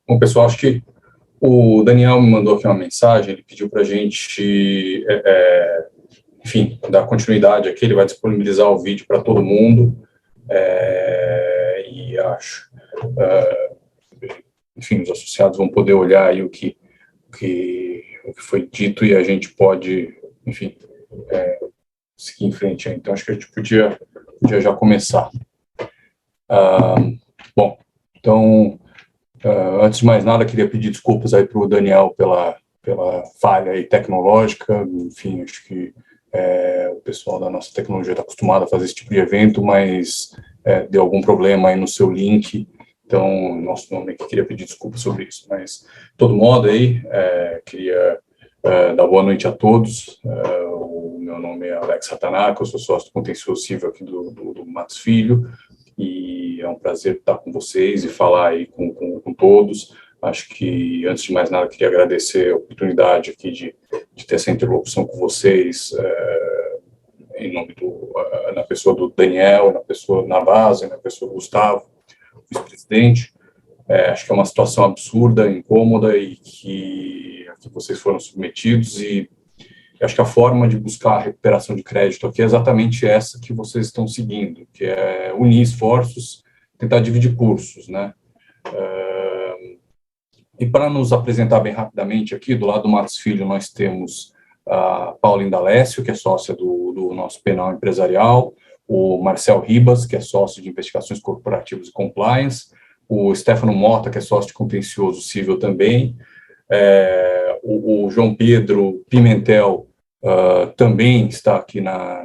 Bom, pessoal, acho que o Daniel me mandou aqui uma mensagem, ele pediu para a gente, enfim, dar continuidade aqui, ele vai disponibilizar o vídeo para todo mundo, e acho, enfim, os associados vão poder olhar aí o que foi dito e a gente pode, enfim, seguir em frente. Então, acho que a gente podia já começar. Bom, então, antes de mais nada, queria pedir desculpas aí para o Daniel pela falha aí tecnológica. Enfim, acho que o pessoal da nossa tecnologia está acostumado a fazer esse tipo de evento, mas deu algum problema aí no seu link. Então, nosso nome aqui, queria pedir desculpas sobre isso. Mas, de todo modo aí, queria dar boa noite a todos. O meu nome é Alex Ratanaka, eu sou sócio do contencioso civil aqui do Matos Filho, e é um prazer estar com vocês e falar aí com todos. Acho que, antes de mais nada, queria agradecer a oportunidade aqui de ter essa interlocução com vocês, em nome na pessoa do Daniel, na base, na pessoa do Gustavo, vice-presidente. Acho que é uma situação absurda, incômoda e que vocês foram submetidos, e acho que a forma de buscar a recuperação de crédito aqui é exatamente essa que vocês estão seguindo, que é unir esforços, tentar dividir cursos, né? E para nos apresentar bem rapidamente aqui, do lado do Matos Filho, nós temos a Paula Indalécio, que é sócia do nosso penal empresarial, o Marcel Ribas, que é sócio de investigações corporativas e compliance, o Stefano Mota, que é sócio de contencioso civil também, o João Pedro Pimentel também está aqui na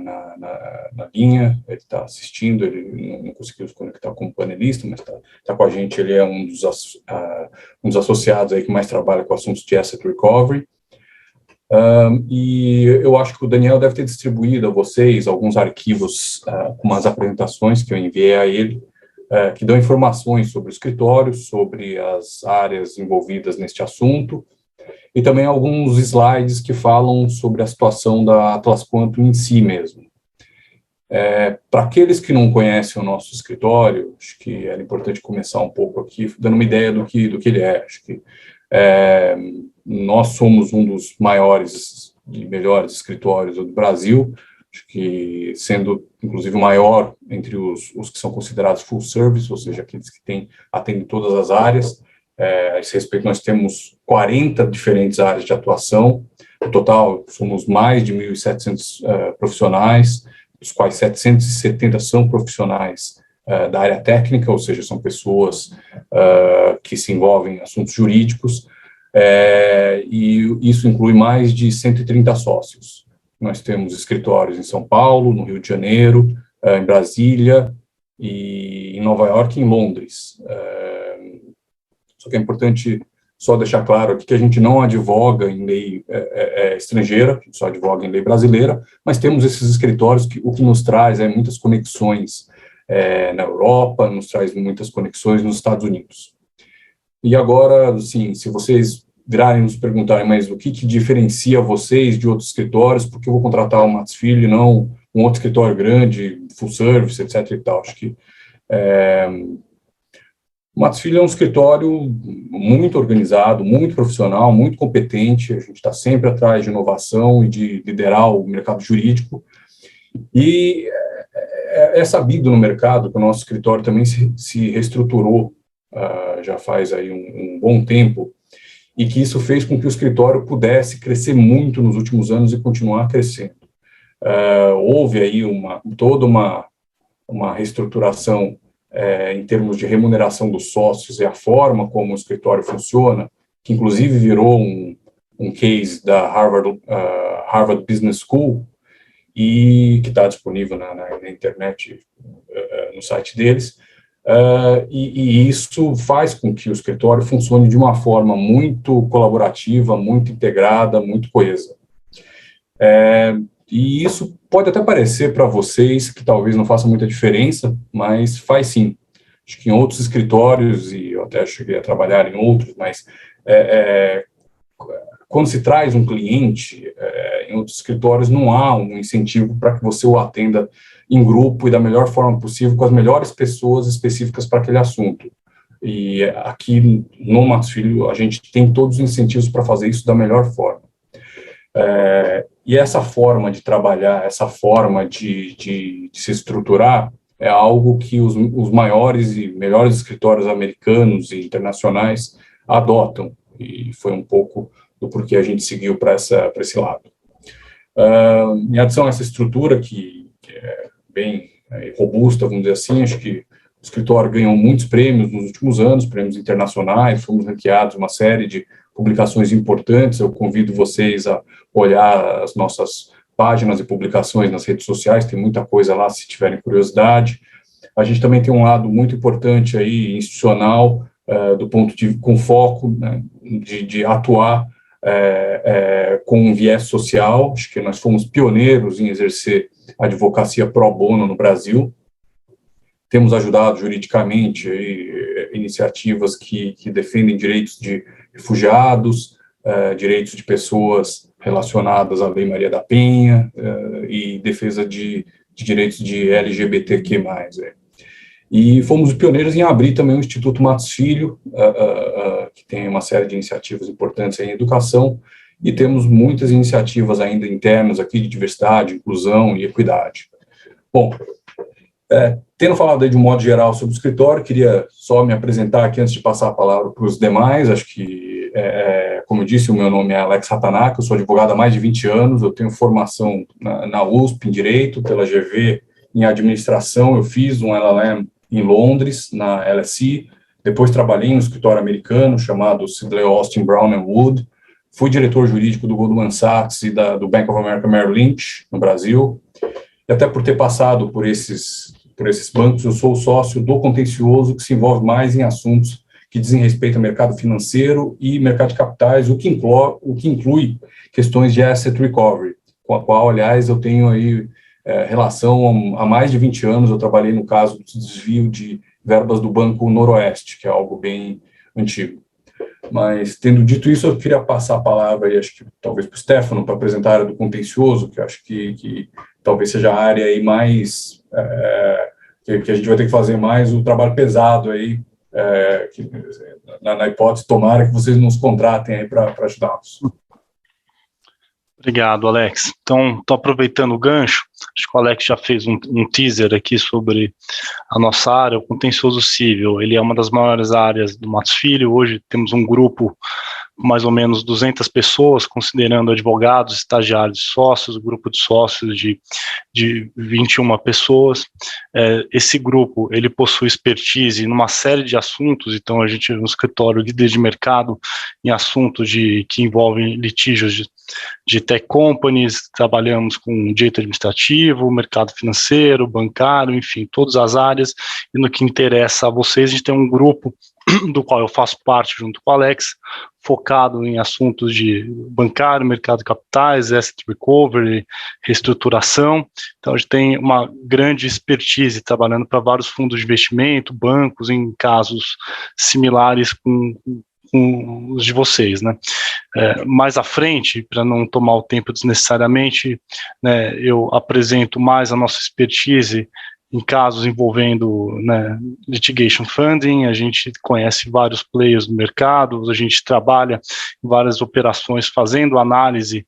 linha, ele está assistindo, ele não conseguiu se conectar como panelista, mas está com a gente, ele é um dos associados aí que mais trabalha com assuntos de asset recovery. E eu acho que o Daniel deve ter distribuído a vocês alguns arquivos com umas apresentações que eu enviei a ele, que dão informações sobre o escritório, sobre as áreas envolvidas neste assunto, e também alguns slides que falam sobre a situação da Atlas Quantum em si mesmo. Para aqueles que não conhecem o nosso escritório, acho que era importante começar um pouco aqui, dando uma ideia do que ele é. Acho que nós somos um dos maiores e melhores escritórios do Brasil, acho que sendo, inclusive, o maior entre os que são considerados full service, ou seja, aqueles que atendem todas as áreas. A esse respeito, nós temos 40 diferentes áreas de atuação. No total, somos mais de 1.700 profissionais, dos quais 770 são profissionais da área técnica, ou seja, são pessoas que se envolvem em assuntos jurídicos, e isso inclui mais de 130 sócios. Nós temos escritórios em São Paulo, no Rio de Janeiro, em Brasília, e em Nova York e em Londres. Só que é importante só deixar claro aqui que a gente não advoga em lei estrangeira, a gente só advoga em lei brasileira, mas temos esses escritórios que o que nos traz muitas conexões na Europa, nos traz muitas conexões nos Estados Unidos. E agora, assim, se vocês virarem nos perguntarem, mas o que diferencia vocês de outros escritórios, porque eu vou contratar o Matos Filho e não um outro escritório grande, full service, etc. e tal, acho que o Matos Filho é um escritório muito organizado, muito profissional, muito competente. A gente está sempre atrás de inovação e de liderar o mercado jurídico. E é sabido no mercado que o nosso escritório também se reestruturou já faz aí um bom tempo, e que isso fez com que o escritório pudesse crescer muito nos últimos anos e continuar crescendo. Houve aí toda uma reestruturação em termos de remuneração dos sócios e a forma como o escritório funciona, que inclusive virou um case da Harvard Business School, e que está disponível na internet, no site deles, e isso faz com que o escritório funcione de uma forma muito colaborativa, muito integrada, muito coesa. E isso pode até parecer para vocês que talvez não faça muita diferença, mas faz sim. Acho que em outros escritórios, e eu até cheguei a trabalhar em outros, mas quando se traz um cliente, em outros escritórios não há um incentivo para que você o atenda em grupo e da melhor forma possível, com as melhores pessoas específicas para aquele assunto. E aqui no Matos Filho a gente tem todos os incentivos para fazer isso da melhor forma. E essa forma de trabalhar, essa forma de se estruturar, é algo que os maiores e melhores escritórios americanos e internacionais adotam, e foi um pouco do porquê a gente seguiu para esse lado. Em adição a essa estrutura, que é bem robusta, vamos dizer assim, acho que o escritório ganhou muitos prêmios nos últimos anos, prêmios internacionais, fomos ranqueados uma série de publicações importantes. Eu convido vocês a olhar as nossas páginas e publicações nas redes sociais, tem muita coisa lá, se tiverem curiosidade. A gente também tem um lado muito importante aí, institucional, do ponto com foco, né, de atuar com um viés social. Acho que nós fomos pioneiros em exercer a advocacia pro bono no Brasil. Temos ajudado juridicamente aí, iniciativas que defendem direitos de refugiados, direitos de pessoas relacionadas à Lei Maria da Penha e defesa de direitos de LGBTQ+. E fomos pioneiros em abrir também o Instituto Matos Filho, que tem uma série de iniciativas importantes em educação, e temos muitas iniciativas ainda internas aqui de diversidade, inclusão e equidade. Bom, tendo falado aí de um modo geral sobre o escritório, queria só me apresentar aqui antes de passar a palavra para os demais. Acho que, como eu disse, o meu nome é Alex Ratanaka, eu sou advogado há mais de 20 anos, eu tenho formação na USP em Direito, pela GV em Administração, eu fiz um LLM em Londres, na LSE, depois trabalhei em um escritório americano chamado Sidley Austin Brown Wood, fui diretor jurídico do Goldman Sachs e do Bank of America Merrill Lynch, no Brasil, e até por ter passado por esses bancos, eu sou sócio do contencioso, que se envolve mais em assuntos que dizem respeito ao mercado financeiro e mercado de capitais, o que inclui questões de asset recovery, com a qual, aliás, eu tenho aí relação há mais de 20 anos. Eu trabalhei no caso do desvio de verbas do Banco Noroeste, que é algo bem antigo. Mas, tendo dito isso, eu queria passar a palavra aí, acho que talvez para o Stefano, para apresentar a área do contencioso, que eu acho que talvez seja a área aí mais, que a gente vai ter que fazer mais o trabalho pesado aí, na hipótese, tomara que vocês nos contratem aí para ajudá-los. Obrigado, Alex. Então, estou aproveitando o gancho, acho que o Alex já fez um teaser aqui sobre a nossa área, o contencioso civil. Ele é uma das maiores áreas do Matos Filho. Hoje temos um grupo com mais ou menos 200 pessoas, considerando advogados, estagiários e sócios, grupo de sócios de 21 pessoas. Esse grupo, ele possui expertise numa série de assuntos, então a gente é um escritório líder de mercado em assuntos que envolvem litígios de tech companies, trabalhamos com direito administrativo, mercado financeiro, bancário, enfim, todas as áreas, e no que interessa a vocês, a gente tem um grupo do qual eu faço parte junto com o Alex, focado em assuntos de bancário, mercado de capitais, asset recovery, reestruturação. Então a gente tem uma grande expertise trabalhando para vários fundos de investimento, bancos, em casos similares com os de vocês, né? Mais à frente, para não tomar o tempo desnecessariamente, né, eu apresento mais a nossa expertise em casos envolvendo, né, litigation funding. A gente conhece vários players do mercado, a gente trabalha em várias operações fazendo análise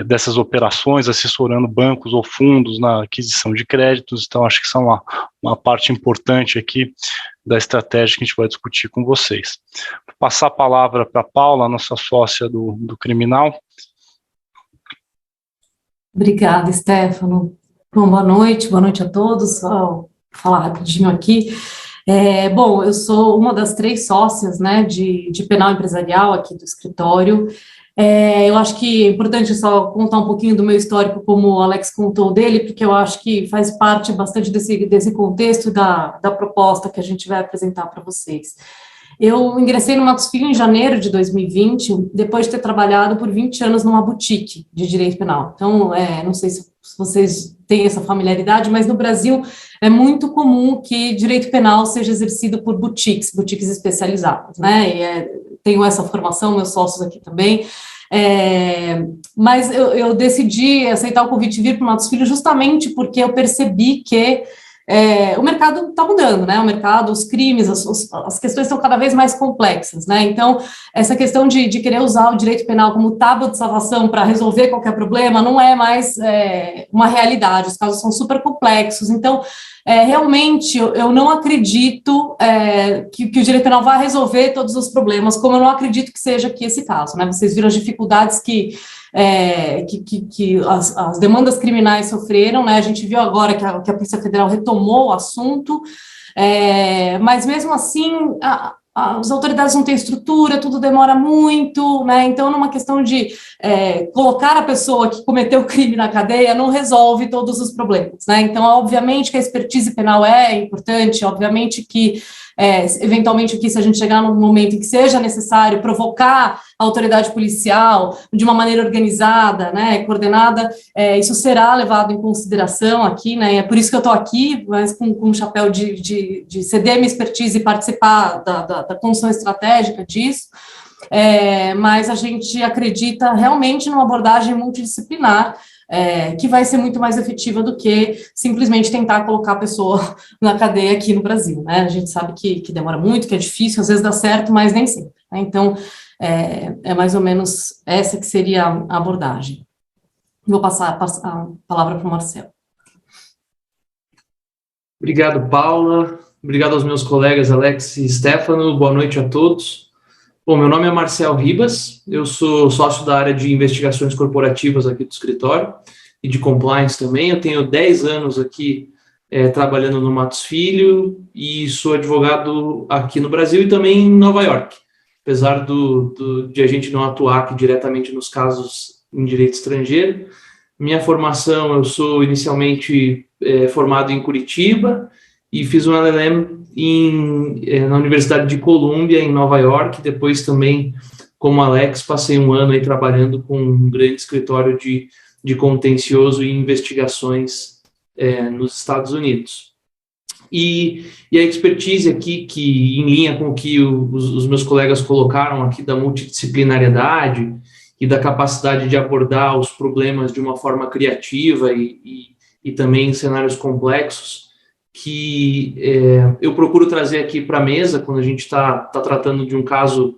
dessas operações, assessorando bancos ou fundos na aquisição de créditos. Então acho que são uma parte importante aqui da estratégia que a gente vai discutir com vocês. Vou passar a palavra para a Paula, nossa sócia do criminal. Obrigada, Stefano. Bom, boa noite a todos. Vou falar rapidinho aqui. Bom, eu sou uma das 3 sócias, né, de penal empresarial aqui do escritório. Eu acho que é importante só contar um pouquinho do meu histórico, como o Alex contou dele, porque eu acho que faz parte bastante desse contexto da proposta que a gente vai apresentar para vocês. Eu ingressei no Matos Filho em janeiro de 2020, depois de ter trabalhado por 20 anos numa boutique de direito penal. Então, não sei se vocês têm essa familiaridade, mas no Brasil é muito comum que direito penal seja exercido por boutiques especializadas, né? Tenho essa formação, meus sócios aqui também. Mas eu decidi aceitar o convite e vir para o Matos Filho justamente porque eu percebi que o mercado está mudando, né? O mercado, os crimes, as questões estão cada vez mais complexas, né? Então, essa questão de querer usar o direito penal como tábua de salvação para resolver qualquer problema não é mais uma realidade, os casos são super complexos. Então, realmente, eu não acredito que o direito penal vai resolver todos os problemas, como eu não acredito que seja aqui esse caso, né? Vocês viram as dificuldades que as demandas criminais sofreram, né? A gente viu agora que a Polícia Federal retomou o assunto, mas mesmo assim as autoridades não têm estrutura, tudo demora muito, né? Então, numa questão de colocar a pessoa que cometeu o crime na cadeia não resolve todos os problemas, né? Então, obviamente que a expertise penal é importante, obviamente que eventualmente aqui, se a gente chegar num momento em que seja necessário provocar a autoridade policial de uma maneira organizada, né, coordenada, isso será levado em consideração aqui, né, é por isso que eu estou aqui, mas com um chapéu de ceder minha expertise e participar da condução estratégica disso, mas a gente acredita realmente numa abordagem multidisciplinar, que vai ser muito mais efetiva do que simplesmente tentar colocar a pessoa na cadeia aqui no Brasil, né? A gente sabe que demora muito, que é difícil, às vezes dá certo, mas nem sempre, né? Então, é mais ou menos essa que seria a abordagem. Vou passar a palavra para o Marcelo. Obrigado, Paula. Obrigado aos meus colegas Alex e Stefano. Boa noite a todos. Bom, meu nome é Marcel Ribas, eu sou sócio da área de investigações corporativas aqui do escritório e de compliance também. Eu tenho 10 anos aqui trabalhando no Matos Filho e sou advogado aqui no Brasil e também em Nova York. Apesar de a gente não atuar aqui diretamente nos casos em direito estrangeiro, minha formação, eu sou inicialmente formado em Curitiba e fiz um LLM na Universidade de Colômbia, em Nova York. Depois também, como Alex, passei um ano aí trabalhando com um grande escritório de contencioso e investigações nos Estados Unidos. E a expertise aqui, que em linha com o que os meus colegas colocaram aqui da multidisciplinariedade e da capacidade de abordar os problemas de uma forma criativa e também em cenários complexos, que eu procuro trazer aqui para a mesa quando a gente está tratando de um caso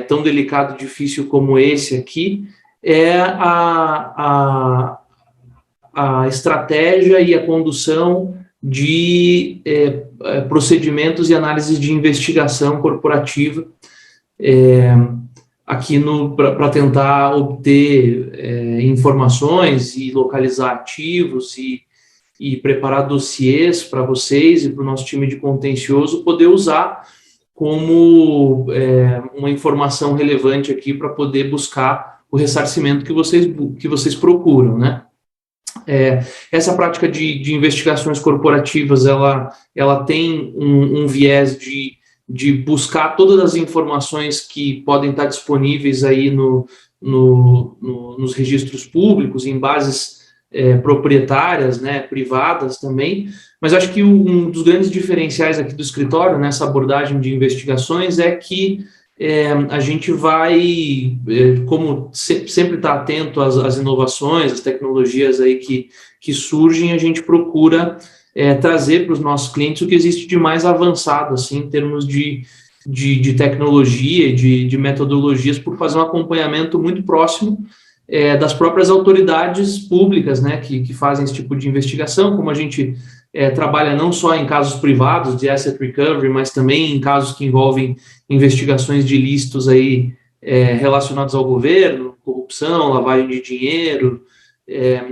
tão delicado e difícil como esse aqui, a estratégia e a condução de procedimentos e análises de investigação corporativa aqui para tentar obter informações e localizar ativos e preparar dossiês para vocês e para o nosso time de contencioso poder usar como uma informação relevante aqui para poder buscar o ressarcimento que vocês procuram, né? Essa prática de investigações corporativas, ela tem um viés de buscar todas as informações que podem estar disponíveis aí nos registros públicos, em bases proprietárias, né, privadas também, mas acho que um dos grandes diferenciais aqui do escritório, nessa abordagem de investigações, é que a gente vai, como sempre está atento às inovações, às tecnologias aí que surgem, a gente procura trazer para os nossos clientes o que existe de mais avançado, assim, em termos de tecnologia e de metodologias, por fazer um acompanhamento muito próximo das próprias autoridades públicas, né, que fazem esse tipo de investigação, como a gente trabalha não só em casos privados de asset recovery, mas também em casos que envolvem investigações de ilícitos aí, relacionados ao governo, corrupção, lavagem de dinheiro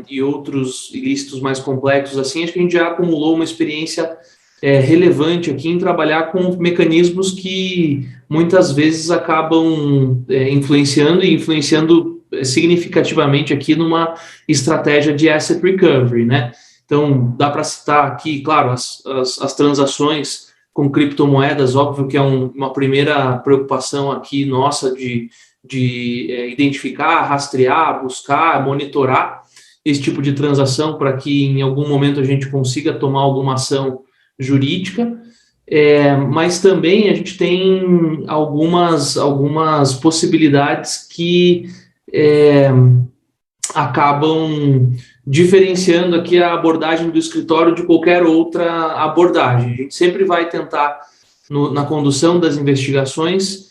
e outros ilícitos mais complexos. Assim, acho que a gente já acumulou uma experiência relevante aqui em trabalhar com mecanismos que muitas vezes acabam influenciando significativamente aqui numa estratégia de asset recovery, né? Então, dá para citar aqui, claro, as transações com criptomoedas, óbvio que é uma primeira preocupação aqui nossa de identificar, rastrear, buscar, monitorar esse tipo de transação para que em algum momento a gente consiga tomar alguma ação jurídica, mas também a gente tem algumas possibilidades que acabam diferenciando aqui a abordagem do escritório de qualquer outra abordagem. A gente sempre vai tentar, na condução das investigações,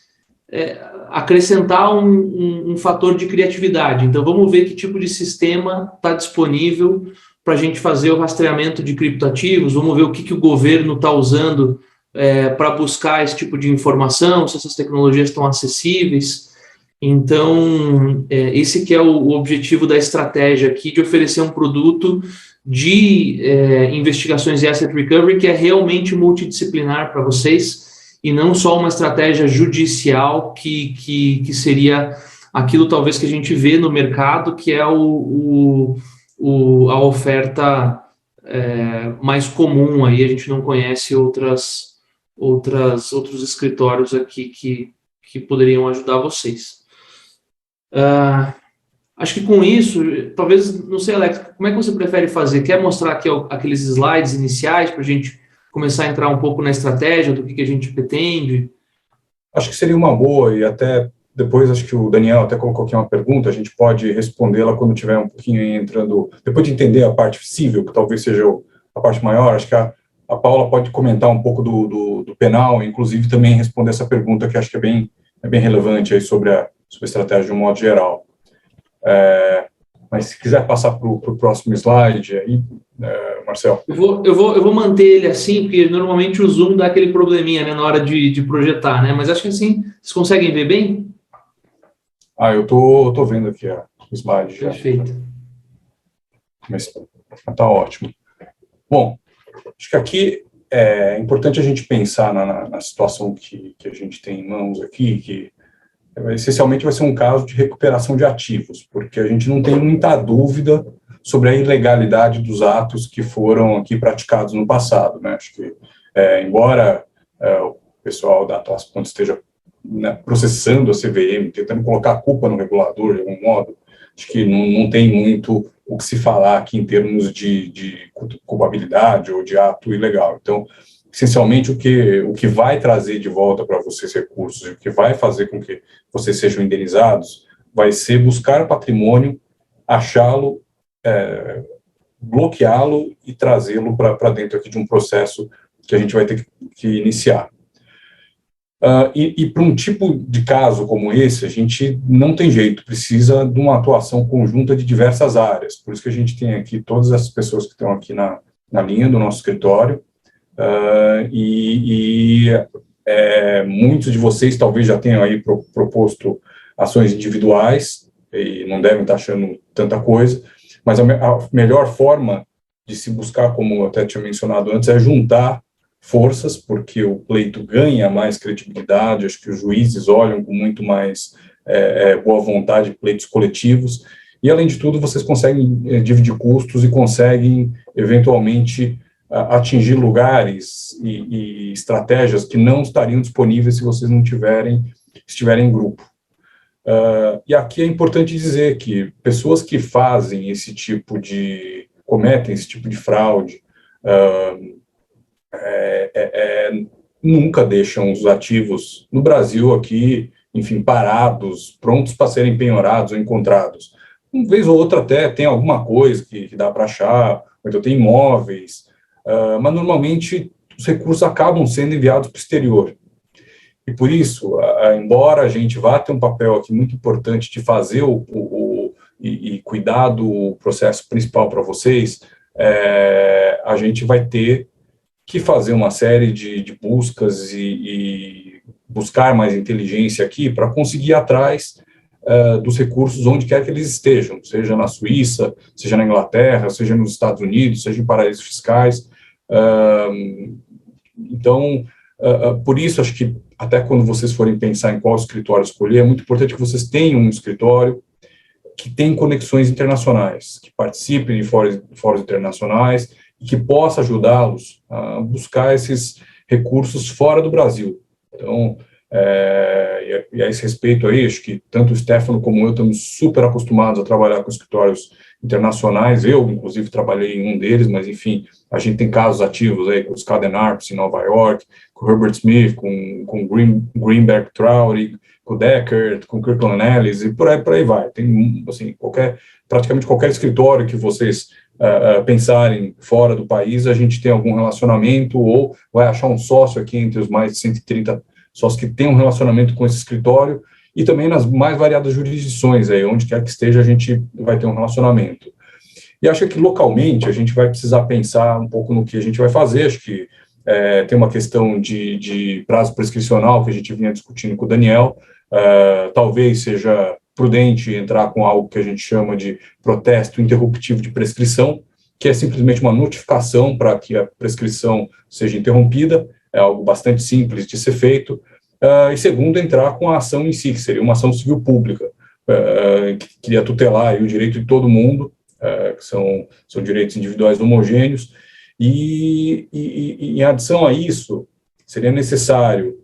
acrescentar um fator de criatividade. Então, vamos ver que tipo de sistema está disponível para a gente fazer o rastreamento de criptoativos, vamos ver o que o governo está usando para buscar esse tipo de informação, se essas tecnologias estão acessíveis. Então, esse que é o objetivo da estratégia aqui, de oferecer um produto de investigações e asset recovery que é realmente multidisciplinar para vocês, e não só uma estratégia judicial que seria aquilo talvez que a gente vê no mercado, que é a oferta mais comum. Aí a gente não conhece outros escritórios aqui que poderiam ajudar vocês. Acho que com isso, talvez, não sei, Alex, como é que você prefere fazer? Quer mostrar aqui aqueles slides iniciais para a gente começar a entrar um pouco na estratégia do que a gente pretende? Acho que seria uma boa, e até depois acho que o Daniel até colocou aqui uma pergunta, a gente pode respondê-la quando tiver um pouquinho entrando, depois de entender a parte civil, que talvez seja a parte maior. Acho que a Paula pode comentar um pouco do penal, inclusive também responder essa pergunta que acho que é bem relevante aí sobre a estratégia de um modo geral. Mas se quiser passar para o próximo slide aí, Marcel. Eu vou manter ele assim, porque normalmente o Zoom dá aquele probleminha, né, na hora de projetar, né? Mas acho que assim, vocês conseguem ver bem? Eu tô vendo aqui o slide já. Perfeito. Mas tá ótimo. Bom, acho que aqui é importante a gente pensar na situação que a gente tem em mãos aqui, que essencialmente vai ser um caso de recuperação de ativos, porque a gente não tem muita dúvida sobre a ilegalidade dos atos que foram aqui praticados no passado, né? Acho que, embora o pessoal da Atlas Ponto esteja, né, processando a CVM, tentando colocar a culpa no regulador de algum modo, acho que não tem muito o que se falar aqui em termos de culpabilidade ou de ato ilegal. Então, essencialmente, o que vai trazer de volta para vocês recursos e o que vai fazer com que vocês sejam indenizados vai ser buscar patrimônio, achá-lo, bloqueá-lo e trazê-lo para dentro aqui de um processo que a gente vai ter que iniciar. E para um tipo de caso como esse, a gente não tem jeito, precisa de uma atuação conjunta de diversas áreas. Por isso que a gente tem aqui todas essas pessoas que estão aqui na linha do nosso escritório. Muitos de vocês talvez já tenham aí proposto ações individuais e não devem estar achando tanta coisa, mas a melhor forma de se buscar, como eu até tinha mencionado antes, é juntar forças, porque o pleito ganha mais credibilidade. Acho que os juízes olham com muito mais boa vontade pleitos coletivos, e além de tudo vocês conseguem dividir custos e conseguem eventualmente atingir lugares e estratégias que não estariam disponíveis se vocês não estiverem em grupo. E aqui é importante dizer que pessoas que cometem esse tipo de fraude, nunca deixam os ativos no Brasil aqui, enfim, parados, prontos para serem penhorados ou encontrados. Uma vez ou outra até tem alguma coisa que dá para achar, ou então tem imóveis, mas normalmente os recursos acabam sendo enviados para o exterior. E por isso, embora a gente vá ter um papel aqui muito importante de fazer e cuidar do processo principal para vocês, a gente vai ter que fazer uma série de buscas e buscar mais inteligência aqui para conseguir ir atrás dos recursos onde quer que eles estejam, seja na Suíça, seja na Inglaterra, seja nos Estados Unidos, seja em paraísos fiscais. Então, por isso, acho que até quando vocês forem pensar em qual escritório escolher, é muito importante que vocês tenham um escritório que tenha conexões internacionais, que participem de fóruns internacionais e que possa ajudá-los a buscar esses recursos fora do Brasil. Então, e a esse respeito aí, acho que tanto o Stefano como eu estamos super acostumados a trabalhar com escritórios internacionais. Eu, inclusive, trabalhei em um deles, mas, enfim, a gente tem casos ativos aí com os Skadden Arps em Nova York, com Herbert Smith, com Greenberg Traurig, com o Deckert, com o Kirkland Ellis, e por aí vai. Tem, assim, praticamente qualquer escritório que vocês pensarem fora do país, a gente tem algum relacionamento, ou vai achar um sócio aqui entre os mais de 130 sócios que tem um relacionamento com esse escritório, e também nas mais variadas jurisdições, aí, onde quer que esteja, a gente vai ter um relacionamento. E acho que localmente a gente vai precisar pensar um pouco no que a gente vai fazer. Acho que tem uma questão de prazo prescricional que a gente vinha discutindo com o Daniel. Talvez seja prudente entrar com algo que a gente chama de protesto interruptivo de prescrição, que é simplesmente uma notificação para que a prescrição seja interrompida. É algo bastante simples de ser feito. E segundo, entrar com a ação em si, que seria uma ação civil pública, que queria tutelar aí o direito de todo mundo, que são direitos individuais homogêneos, e em adição a isso, seria necessário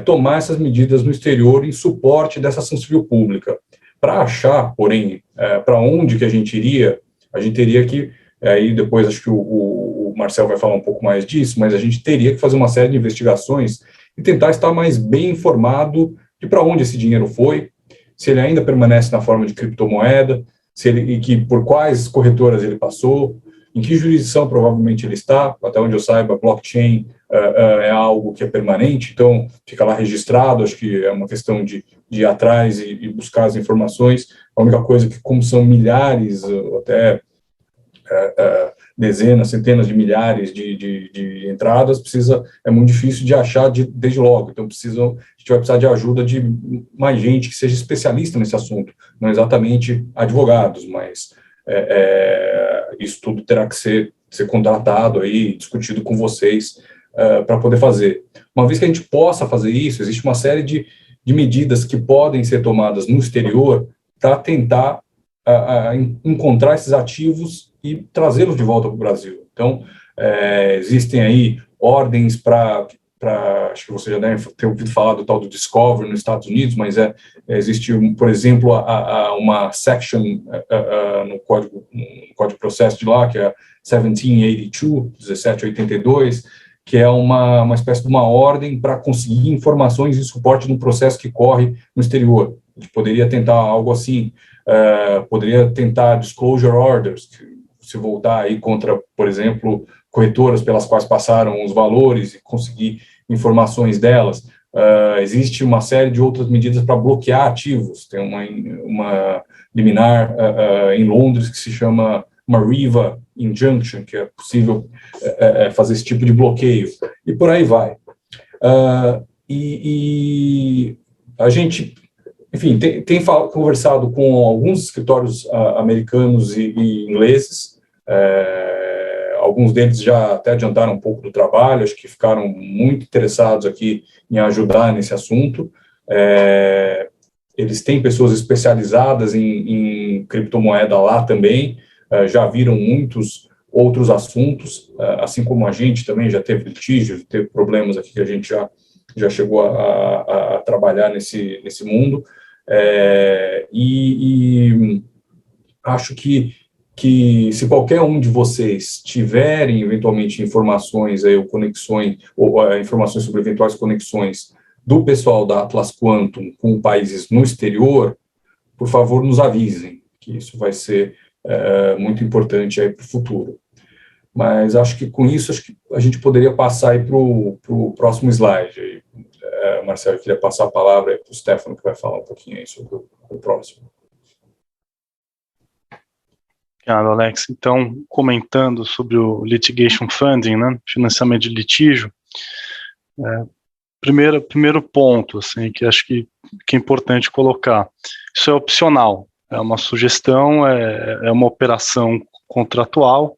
tomar essas medidas no exterior em suporte dessa ação civil pública. Para achar, porém, para onde que a gente iria, a gente teria que, aí depois acho que o Marcel vai falar um pouco mais disso, mas a gente teria que fazer uma série de investigações e tentar estar mais bem informado de para onde esse dinheiro foi, se ele ainda permanece na forma de criptomoeda, e que por quais corretoras ele passou, em que jurisdição provavelmente ele está. Até onde eu saiba, blockchain é algo que é permanente, então fica lá registrado. Acho que é uma questão de ir atrás e buscar as informações. A única coisa que, como são milhares, até dezenas, centenas de milhares de entradas, é muito difícil de achar desde logo. Então, a gente vai precisar de ajuda de mais gente que seja especialista nesse assunto, não exatamente advogados, mas isso tudo terá que ser contratado aí, discutido com vocês para poder fazer. Uma vez que a gente possa fazer isso, existe uma série de medidas que podem ser tomadas no exterior para tentar encontrar esses ativos e trazê-los de volta para o Brasil. Então, existem aí ordens acho que você já deve ter ouvido falar do tal do Discovery nos Estados Unidos, mas existe, por exemplo, uma section no Código de Processo de lá, que é 1782, que é uma espécie de uma ordem para conseguir informações e suporte no processo que corre no exterior. A gente poderia tentar algo assim, poderia tentar disclosure orders, que se voltar aí contra, por exemplo, corretoras pelas quais passaram os valores e conseguir informações delas. Existe uma série de outras medidas para bloquear ativos. Tem uma liminar em Londres que se chama uma RIVA Injunction, que é possível fazer esse tipo de bloqueio. E por aí vai. E a gente, enfim, tem conversado com alguns escritórios americanos e ingleses. Alguns deles já até adiantaram um pouco do trabalho, acho que ficaram muito interessados aqui em ajudar nesse assunto. Eles têm pessoas especializadas em criptomoeda lá também, já viram muitos outros assuntos, assim como a gente também já teve litígios, teve problemas aqui que a gente já chegou a trabalhar nesse mundo. E acho que se qualquer um de vocês tiverem eventualmente informações aí, ou conexões, ou informações sobre eventuais conexões do pessoal da Atlas Quantum com países no exterior, por favor, nos avisem, que isso vai ser muito importante aí para o futuro. Mas acho que com isso acho que a gente poderia passar aí para o próximo slide. Aí, Marcelo, eu queria passar a palavra para o Stefano, que vai falar um pouquinho aí sobre o próximo. Obrigado, Alex. Então, comentando sobre o litigation funding, né, financiamento de litígio, primeiro ponto, assim, que acho que é importante colocar, isso é opcional, é uma sugestão, é uma operação contratual,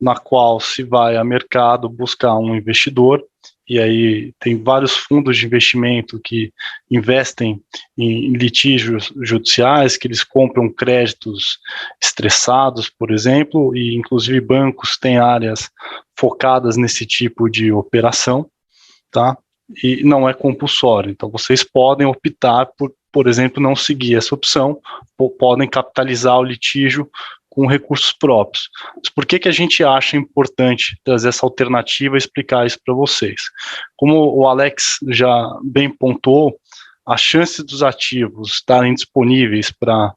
na qual se vai a mercado buscar um investidor, e aí tem vários fundos de investimento que investem em litígios judiciais, que eles compram créditos estressados, por exemplo, e inclusive bancos têm áreas focadas nesse tipo de operação, tá? E não é compulsório, então vocês podem optar por exemplo, não seguir essa opção, podem capitalizar o litígio com recursos próprios. Mas por que a gente acha importante trazer essa alternativa e explicar isso para vocês? Como o Alex já bem pontuou, a chance dos ativos estarem disponíveis para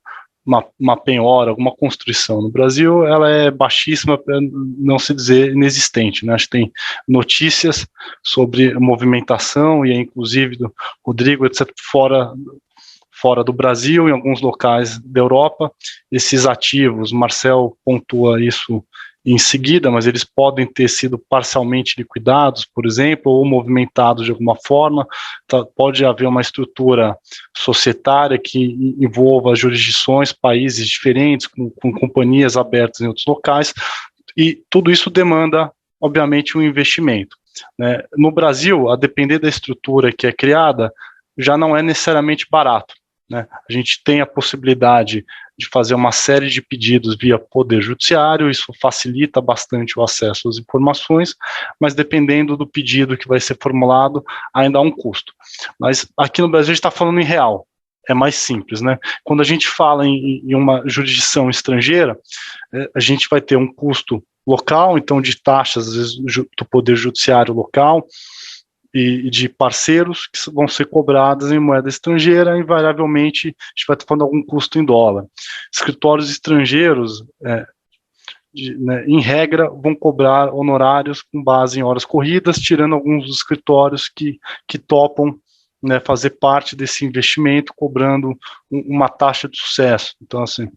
uma penhora, alguma construção no Brasil, ela é baixíssima, para não se dizer inexistente, né? Acho que tem notícias sobre movimentação, e inclusive do Rodrigo, etc., fora do Brasil, em alguns locais da Europa, esses ativos, Marcel pontua isso em seguida, mas eles podem ter sido parcialmente liquidados, por exemplo, ou movimentados de alguma forma. Pode haver uma estrutura societária que envolva jurisdições, países diferentes, com companhias abertas em outros locais, e tudo isso demanda, obviamente, um investimento, né? No Brasil, a depender da estrutura que é criada, já não é necessariamente barato, né? A gente tem a possibilidade de fazer uma série de pedidos via Poder Judiciário, isso facilita bastante o acesso às informações, mas dependendo do pedido que vai ser formulado, ainda há um custo. Mas aqui no Brasil a gente está falando em real, é mais simples, né? Quando a gente fala em uma jurisdição estrangeira, a gente vai ter um custo local, então de taxas, às vezes, do Poder Judiciário local, e de parceiros que vão ser cobradas em moeda estrangeira, invariavelmente a gente vai estar falando de algum custo em dólar. Escritórios estrangeiros, em regra, vão cobrar honorários com base em horas corridas, tirando alguns dos escritórios que topam, né, fazer parte desse investimento, cobrando uma taxa de sucesso. Então, assim,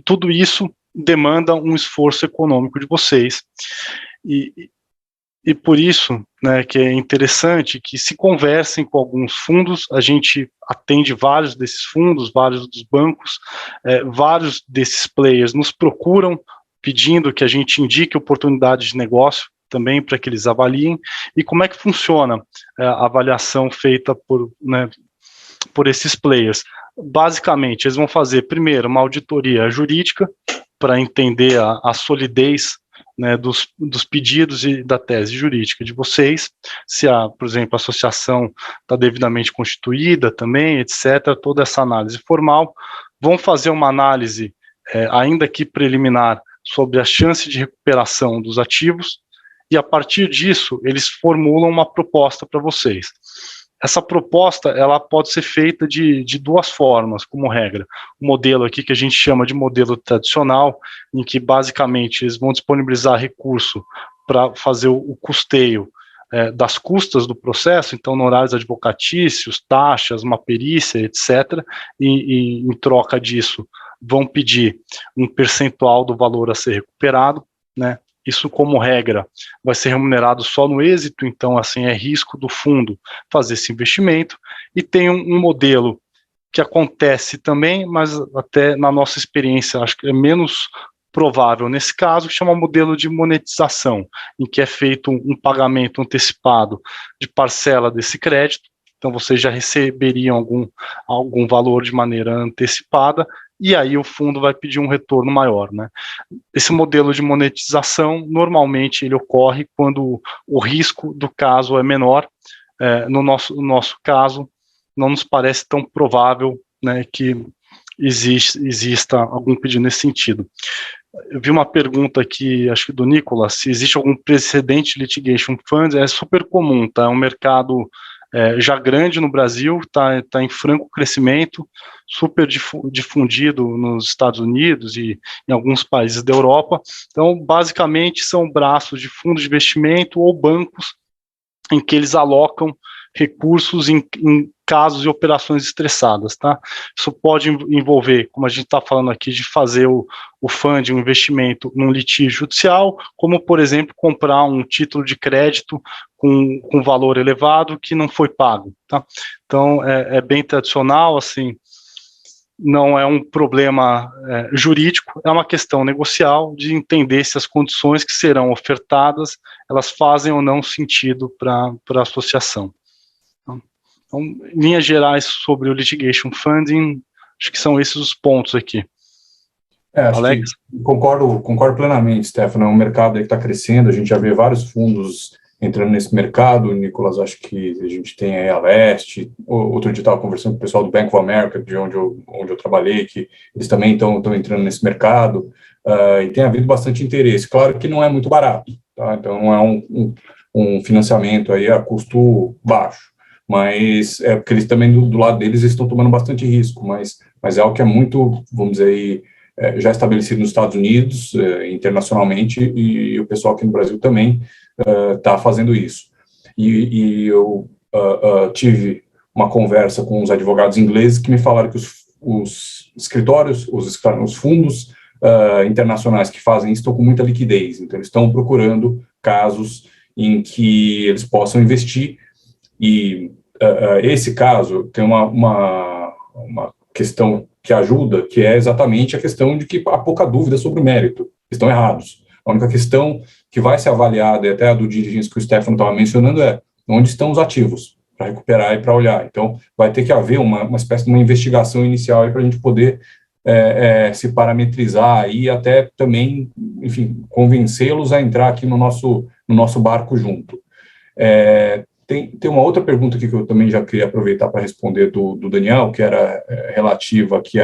tudo isso demanda um esforço econômico de vocês. E por isso, né, que é interessante que se conversem com alguns fundos. A gente atende vários desses fundos, vários dos bancos, vários desses players nos procuram pedindo que a gente indique oportunidades de negócio também para que eles avaliem. E como é que funciona a avaliação feita por esses players? Basicamente, eles vão fazer primeiro uma auditoria jurídica para entender a solidez, né, dos pedidos e da tese jurídica de vocês, se por exemplo, a associação está devidamente constituída também, etc., toda essa análise formal. Vão fazer uma análise, ainda que preliminar, sobre a chance de recuperação dos ativos, e a partir disso, eles formulam uma proposta para vocês. Essa proposta, ela pode ser feita de duas formas, como regra. O modelo aqui que a gente chama de modelo tradicional, em que basicamente eles vão disponibilizar recurso para fazer o custeio das custas do processo, então honorários advocatícios, taxas, uma perícia, etc., e em troca disso vão pedir um percentual do valor a ser recuperado, né? Isso, como regra, vai ser remunerado só no êxito, então, assim, é risco do fundo fazer esse investimento. E tem um modelo que acontece também, mas até na nossa experiência, acho que é menos provável nesse caso, que chama modelo de monetização, em que é feito um pagamento antecipado de parcela desse crédito. Então, vocês já receberiam algum valor de maneira antecipada, e aí o fundo vai pedir um retorno maior, né? Esse modelo de monetização, normalmente, ele ocorre quando o risco do caso é menor. No nosso caso, não nos parece tão provável, né, que exista algum pedido nesse sentido. Eu vi uma pergunta aqui, acho que do Nicolas, se existe algum precedente de litigation funds. É super comum, tá? É um mercado já grande no Brasil, está em franco crescimento, super difundido nos Estados Unidos e em alguns países da Europa. Então, basicamente, são braços de fundos de investimento ou bancos em que eles alocam recursos em casos e operações estressadas, tá? Isso pode envolver, como a gente está falando aqui, de fazer o funding, um investimento num litígio judicial, como, por exemplo, comprar um título de crédito com valor elevado que não foi pago, tá? Então, é bem tradicional, assim, não é um problema jurídico, é uma questão negocial de entender se as condições que serão ofertadas, elas fazem ou não sentido para a associação. Então, em linhas gerais sobre o litigation funding, acho que são esses os pontos aqui. Alex? Concordo plenamente, Stefano. É um mercado aí que está crescendo, a gente já vê vários fundos entrando nesse mercado. Nicolas, acho que a gente tem aí a Leste. Outro dia estava conversando com o pessoal do Bank of America, de onde eu trabalhei, que eles também estão entrando nesse mercado, e tem havido bastante interesse. Claro que não é muito barato, tá? Então não é um financiamento aí a custo baixo, mas é porque eles também, do lado deles, eles estão tomando bastante risco, mas é algo que é muito, vamos dizer aí, já estabelecido nos Estados Unidos, internacionalmente, e o pessoal aqui no Brasil também está fazendo isso. E eu tive uma conversa com os advogados ingleses que me falaram que os escritórios, os fundos internacionais que fazem isso estão com muita liquidez, então eles estão procurando casos em que eles possam investir, e esse caso tem uma questão que ajuda, que é exatamente a questão de que há pouca dúvida sobre o mérito, estão errados. A única questão que vai ser avaliada, e até a do diligence que o Stefano estava mencionando, é onde estão os ativos, para recuperar e para olhar. Então, vai ter que haver uma espécie de uma investigação inicial para a gente poder se parametrizar e até também, enfim, convencê-los a entrar aqui no nosso barco junto. Tem uma outra pergunta aqui que eu também já queria aproveitar para responder do Daniel, que era relativa aqui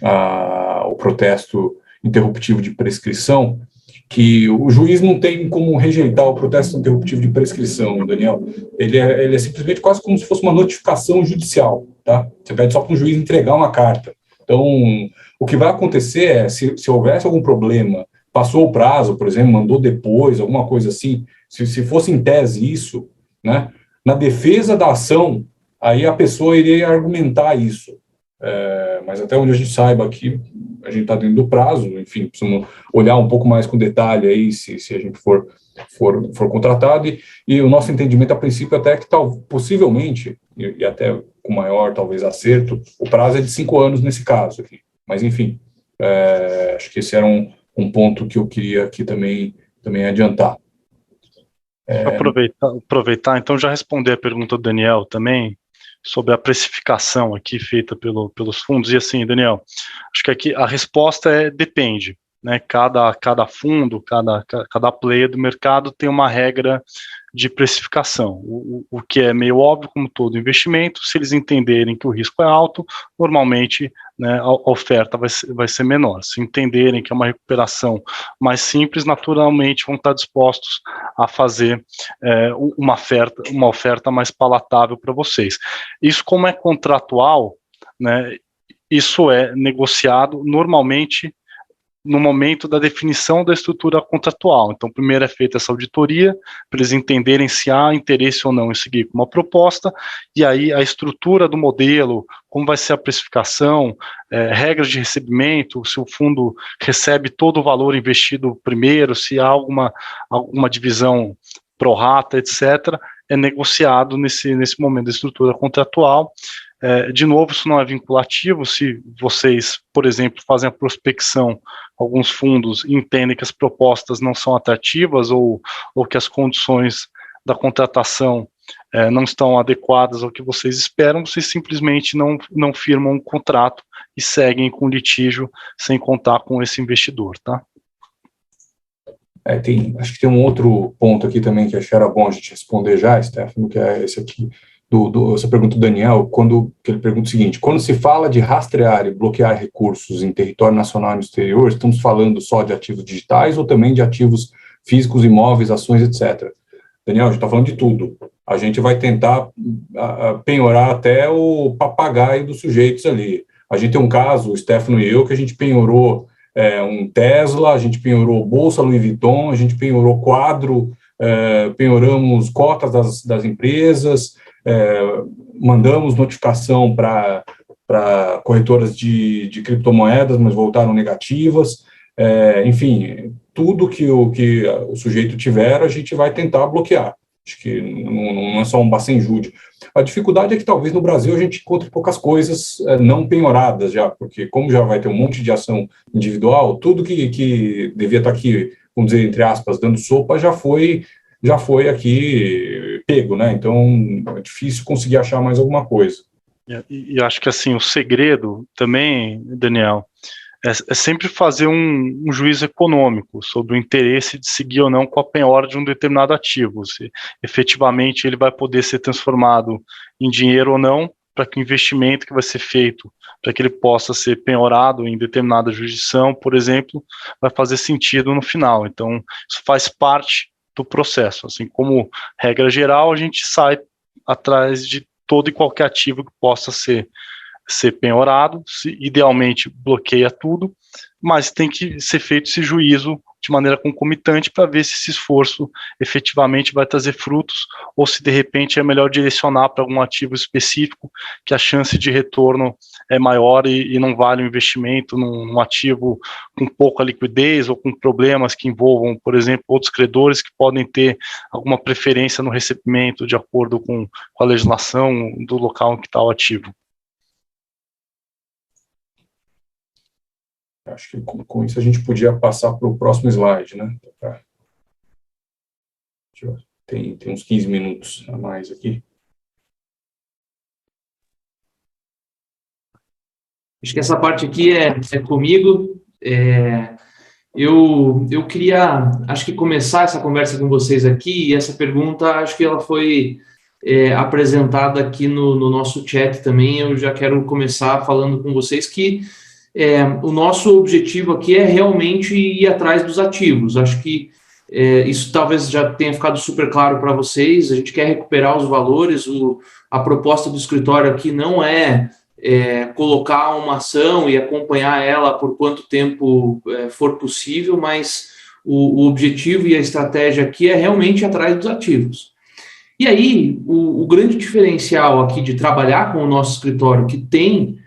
ao protesto interruptivo de prescrição, que o juiz não tem como rejeitar o protesto interruptivo de prescrição, Daniel. Ele é simplesmente quase como se fosse uma notificação judicial, tá? Você pede só para o juiz entregar uma carta. Então, o que vai acontecer é, se houvesse algum problema, passou o prazo, por exemplo, mandou depois, alguma coisa assim, se fosse em tese isso, né, na defesa da ação, aí a pessoa iria argumentar isso. Mas até onde a gente saiba aqui, a gente está dentro do prazo, enfim, precisamos olhar um pouco mais com detalhe aí, se a gente for contratado, e o nosso entendimento a princípio até que possivelmente, e até com maior talvez acerto, o prazo é de 5 anos nesse caso aqui. Mas enfim, acho que esse era um ponto que eu queria aqui também adiantar. Aproveitar, então, já responder a pergunta do Daniel também, sobre a precificação aqui feita pelos fundos. E assim, Daniel, acho que aqui a resposta depende, né? Cada fundo, cada player do mercado tem uma regra de precificação. O que é meio óbvio, como todo investimento, se eles entenderem que o risco é alto, normalmente, né, a oferta vai ser menor. Se entenderem que é uma recuperação mais simples, naturalmente vão estar dispostos a fazer uma oferta mais palatável para vocês. Isso, como é contratual, né, isso é negociado normalmente no momento da definição da estrutura contratual. Então, primeiro é feita essa auditoria, para eles entenderem se há interesse ou não em seguir com uma proposta, e aí a estrutura do modelo, como vai ser a precificação, regras de recebimento, se o fundo recebe todo o valor investido primeiro, se há alguma divisão pro rata, etc., é negociado nesse momento da estrutura contratual. De novo, isso não é vinculativo. Se vocês, por exemplo, fazem a prospecção, alguns fundos entendem que as propostas não são atrativas ou que as condições da contratação não estão adequadas ao que vocês esperam, vocês simplesmente não firmam um contrato e seguem com o litígio sem contar com esse investidor, tá? Acho que tem um outro ponto aqui também que acho que era bom a gente responder já, Stefano, que é esse aqui. Essa pergunta do Daniel, que ele pergunta o seguinte: quando se fala de rastrear e bloquear recursos em território nacional e no exterior, estamos falando só de ativos digitais ou também de ativos físicos, imóveis, ações, etc.? Daniel, a gente está falando de tudo. A gente vai tentar penhorar até o papagaio dos sujeitos ali. A gente tem um caso, o Stefano e eu, que a gente penhorou um Tesla, a gente penhorou bolsa Louis Vuitton, a gente penhorou quadro, penhoramos cotas das empresas, mandamos notificação para corretoras de criptomoedas, mas voltaram negativas. Enfim, tudo que o sujeito tiver, a gente vai tentar bloquear. Acho que não é só um bacenjude. A dificuldade é que talvez no Brasil a gente encontre poucas coisas não penhoradas já, porque como já vai ter um monte de ação individual, tudo que devia estar aqui, vamos dizer, entre aspas, dando sopa, já foi aqui pego, né? Então é difícil conseguir achar mais alguma coisa. E acho que assim, o segredo também, Daniel, é sempre fazer um juízo econômico sobre o interesse de seguir ou não com a penhora de um determinado ativo, se efetivamente ele vai poder ser transformado em dinheiro ou não, para que o investimento que vai ser feito, para que ele possa ser penhorado em determinada jurisdição, por exemplo, vai fazer sentido no final. Então, isso faz parte do processo. Assim como regra geral, a gente sai atrás de todo e qualquer ativo que possa ser penhorado, idealmente bloqueia tudo, mas tem que ser feito esse juízo de maneira concomitante para ver se esse esforço efetivamente vai trazer frutos ou se de repente é melhor direcionar para algum ativo específico que a chance de retorno é maior e não vale o investimento num ativo com pouca liquidez ou com problemas que envolvam, por exemplo, outros credores que podem ter alguma preferência no recebimento de acordo com a legislação do local em que está o ativo. Acho que com isso a gente podia passar para o próximo slide, né? Tem uns 15 minutos a mais aqui. Acho que essa parte aqui é comigo. Eu queria, acho que começar essa conversa com vocês aqui, e essa pergunta, acho que ela foi apresentada aqui no nosso chat também. Eu já quero começar falando com vocês que o nosso objetivo aqui é realmente ir atrás dos ativos. Acho que isso talvez já tenha ficado super claro para vocês. A gente quer recuperar os valores. A proposta do escritório aqui não é colocar uma ação e acompanhar ela por quanto tempo for possível, mas o objetivo e a estratégia aqui é realmente ir atrás dos ativos. E aí, o grande diferencial aqui de trabalhar com o nosso escritório, que tem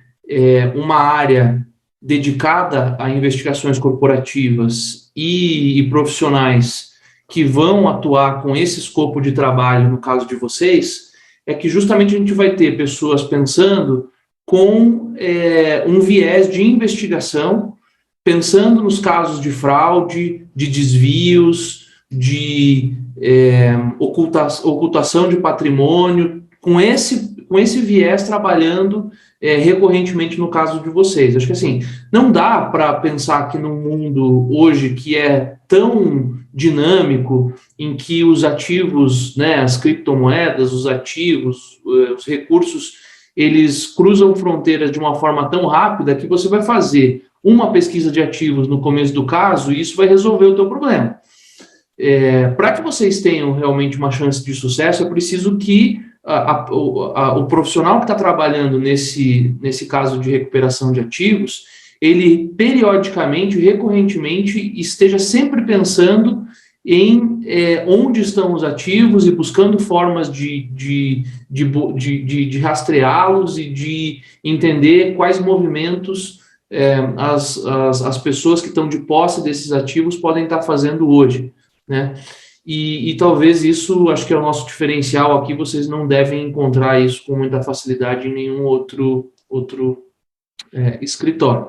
uma área dedicada a investigações corporativas e profissionais que vão atuar com esse escopo de trabalho, no caso de vocês, é que justamente a gente vai ter pessoas pensando com um viés de investigação, pensando nos casos de fraude, de desvios, de ocultação de patrimônio, com esse viés trabalhando recorrentemente no caso de vocês. Acho que assim, não dá para pensar que num mundo hoje que é tão dinâmico, em que os ativos, né, as criptomoedas, os ativos, os recursos, eles cruzam fronteiras de uma forma tão rápida que você vai fazer uma pesquisa de ativos no começo do caso e isso vai resolver o teu problema. Para que vocês tenham realmente uma chance de sucesso, é preciso que o profissional que está trabalhando nesse caso de recuperação de ativos, ele periodicamente, recorrentemente, esteja sempre pensando em onde estão os ativos e buscando formas de rastreá-los e de entender quais movimentos as pessoas que estão de posse desses ativos podem estar fazendo hoje, né? E talvez isso, acho que é o nosso diferencial aqui, vocês não devem encontrar isso com muita facilidade em nenhum outro escritório.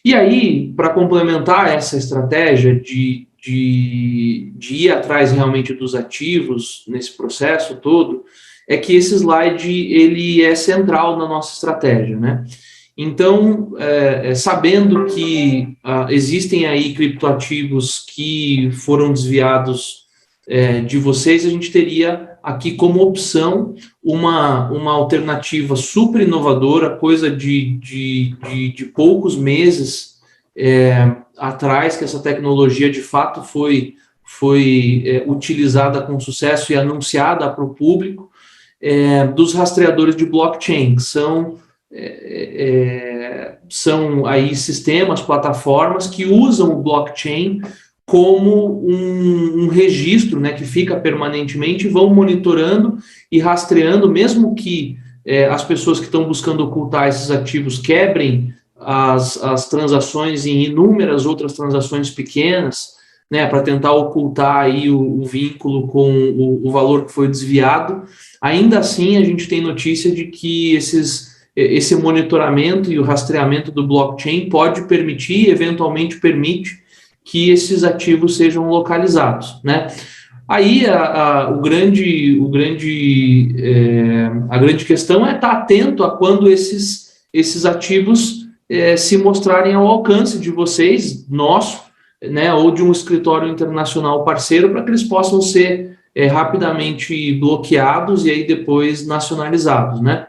E aí, para complementar essa estratégia de ir atrás realmente dos ativos nesse processo todo, é que esse slide ele é central na nossa estratégia, né? Então, sabendo que existem aí criptoativos que foram desviados de vocês, a gente teria aqui como opção uma alternativa super inovadora, coisa de poucos meses atrás, que essa tecnologia de fato foi utilizada com sucesso e anunciada para o público, dos rastreadores de blockchain, que são aí sistemas, plataformas que usam o blockchain como um registro, né, que fica permanentemente, vão monitorando e rastreando, mesmo que as pessoas que estão buscando ocultar esses ativos quebrem as transações em inúmeras outras transações pequenas, né, para tentar ocultar aí o vínculo com o valor que foi desviado. Ainda assim, a gente tem notícia de que esse monitoramento e o rastreamento do blockchain pode permitir, eventualmente permite, que esses ativos sejam localizados, né? Aí a grande questão é estar atento a quando esses ativos se mostrarem ao alcance de vocês, nosso, né, ou de um escritório internacional parceiro, para que eles possam ser rapidamente bloqueados e aí depois nacionalizados, né?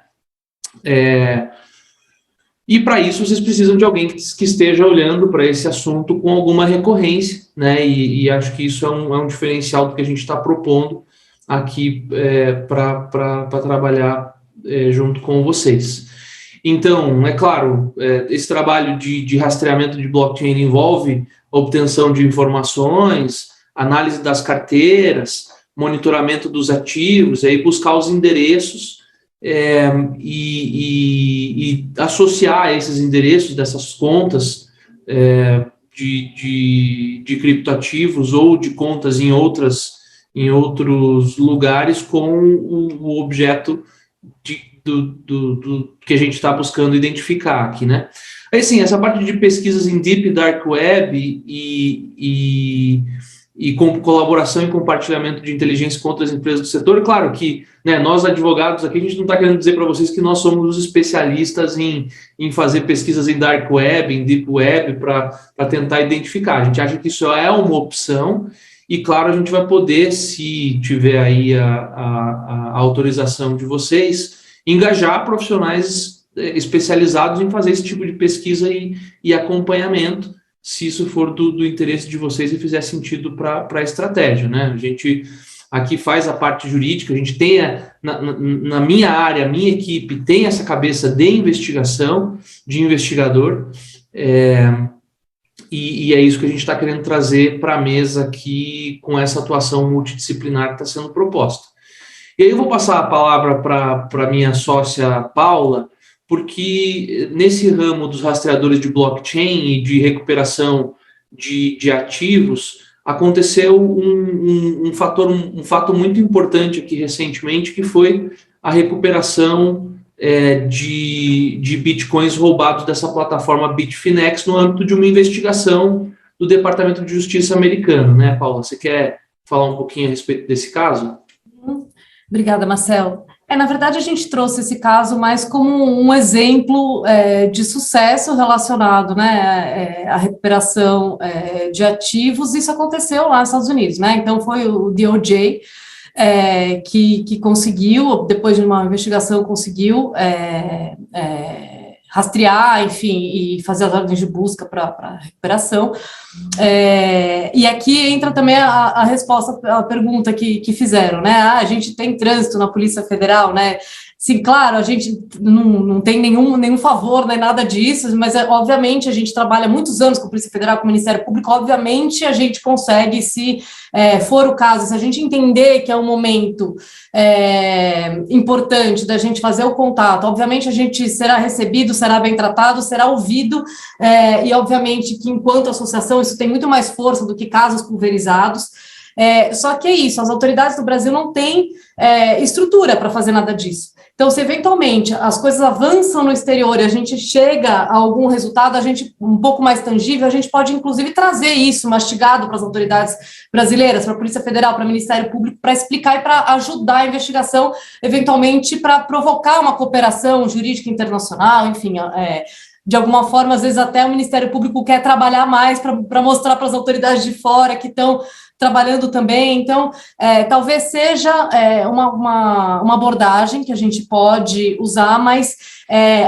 E para isso vocês precisam de alguém que esteja olhando para esse assunto com alguma recorrência, né? E acho que isso é um diferencial do que a gente está propondo aqui para trabalhar junto com vocês. Então, é claro, esse trabalho de rastreamento de blockchain envolve obtenção de informações, análise das carteiras, monitoramento dos ativos, aí buscar os endereços e associar esses endereços dessas contas de criptoativos ou de contas em outros lugares com o objeto do que a gente está buscando identificar aqui, né? Aí, sim, essa parte de pesquisas em Deep Dark Web e com colaboração e compartilhamento de inteligência com outras empresas do setor, claro que, né, nós advogados aqui, a gente não está querendo dizer para vocês que nós somos os especialistas em fazer pesquisas em Dark Web, em Deep Web, para tentar identificar. A gente acha que isso é uma opção e, claro, a gente vai poder, se tiver aí a autorização de vocês, engajar profissionais especializados em fazer esse tipo de pesquisa e acompanhamento, se isso for do interesse de vocês e fizer sentido para a estratégia, né? A gente aqui faz a parte jurídica, a gente tem, na minha área, a minha equipe tem essa cabeça de investigação, de investigador, e é isso que a gente está querendo trazer para a mesa aqui com essa atuação multidisciplinar que está sendo proposta. E aí eu vou passar a palavra para a minha sócia Paula, porque nesse ramo dos rastreadores de blockchain e de recuperação de ativos, aconteceu um fato muito importante aqui recentemente, que foi a recuperação de bitcoins roubados dessa plataforma Bitfinex no âmbito de uma investigação do Departamento de Justiça americano, né, Paula? Você quer falar um pouquinho a respeito desse caso? Obrigada, Marcelo. Na verdade, a gente trouxe esse caso mais como um exemplo de sucesso relacionado, né, à recuperação de ativos. Isso aconteceu lá nos Estados Unidos, né? Então, foi o DOJ que conseguiu, depois de uma investigação, conseguiu rastrear, enfim, e fazer as ordens de busca para recuperação. E aqui entra também a resposta à pergunta que fizeram, né? A gente tem trânsito na Polícia Federal, né? Sim, claro, a gente não tem nenhum favor, nem nada disso, mas, obviamente, a gente trabalha muitos anos com a Polícia Federal, com o Ministério Público, obviamente a gente consegue, se for o caso, se a gente entender que é um momento importante da gente fazer o contato, obviamente a gente será recebido, será bem tratado, será ouvido, e, obviamente, que enquanto associação isso tem muito mais força do que casos pulverizados. Só que é isso, as autoridades do Brasil não têm estrutura para fazer nada disso. Então, se eventualmente as coisas avançam no exterior e a gente chega a algum resultado, a gente um pouco mais tangível, a gente pode, inclusive, trazer isso mastigado para as autoridades brasileiras, para a Polícia Federal, para o Ministério Público, para explicar e para ajudar a investigação, eventualmente, para provocar uma cooperação jurídica internacional, enfim, de alguma forma, às vezes até o Ministério Público quer trabalhar mais para mostrar para as autoridades de fora que estão trabalhando também. Então, talvez seja uma abordagem que a gente pode usar, mas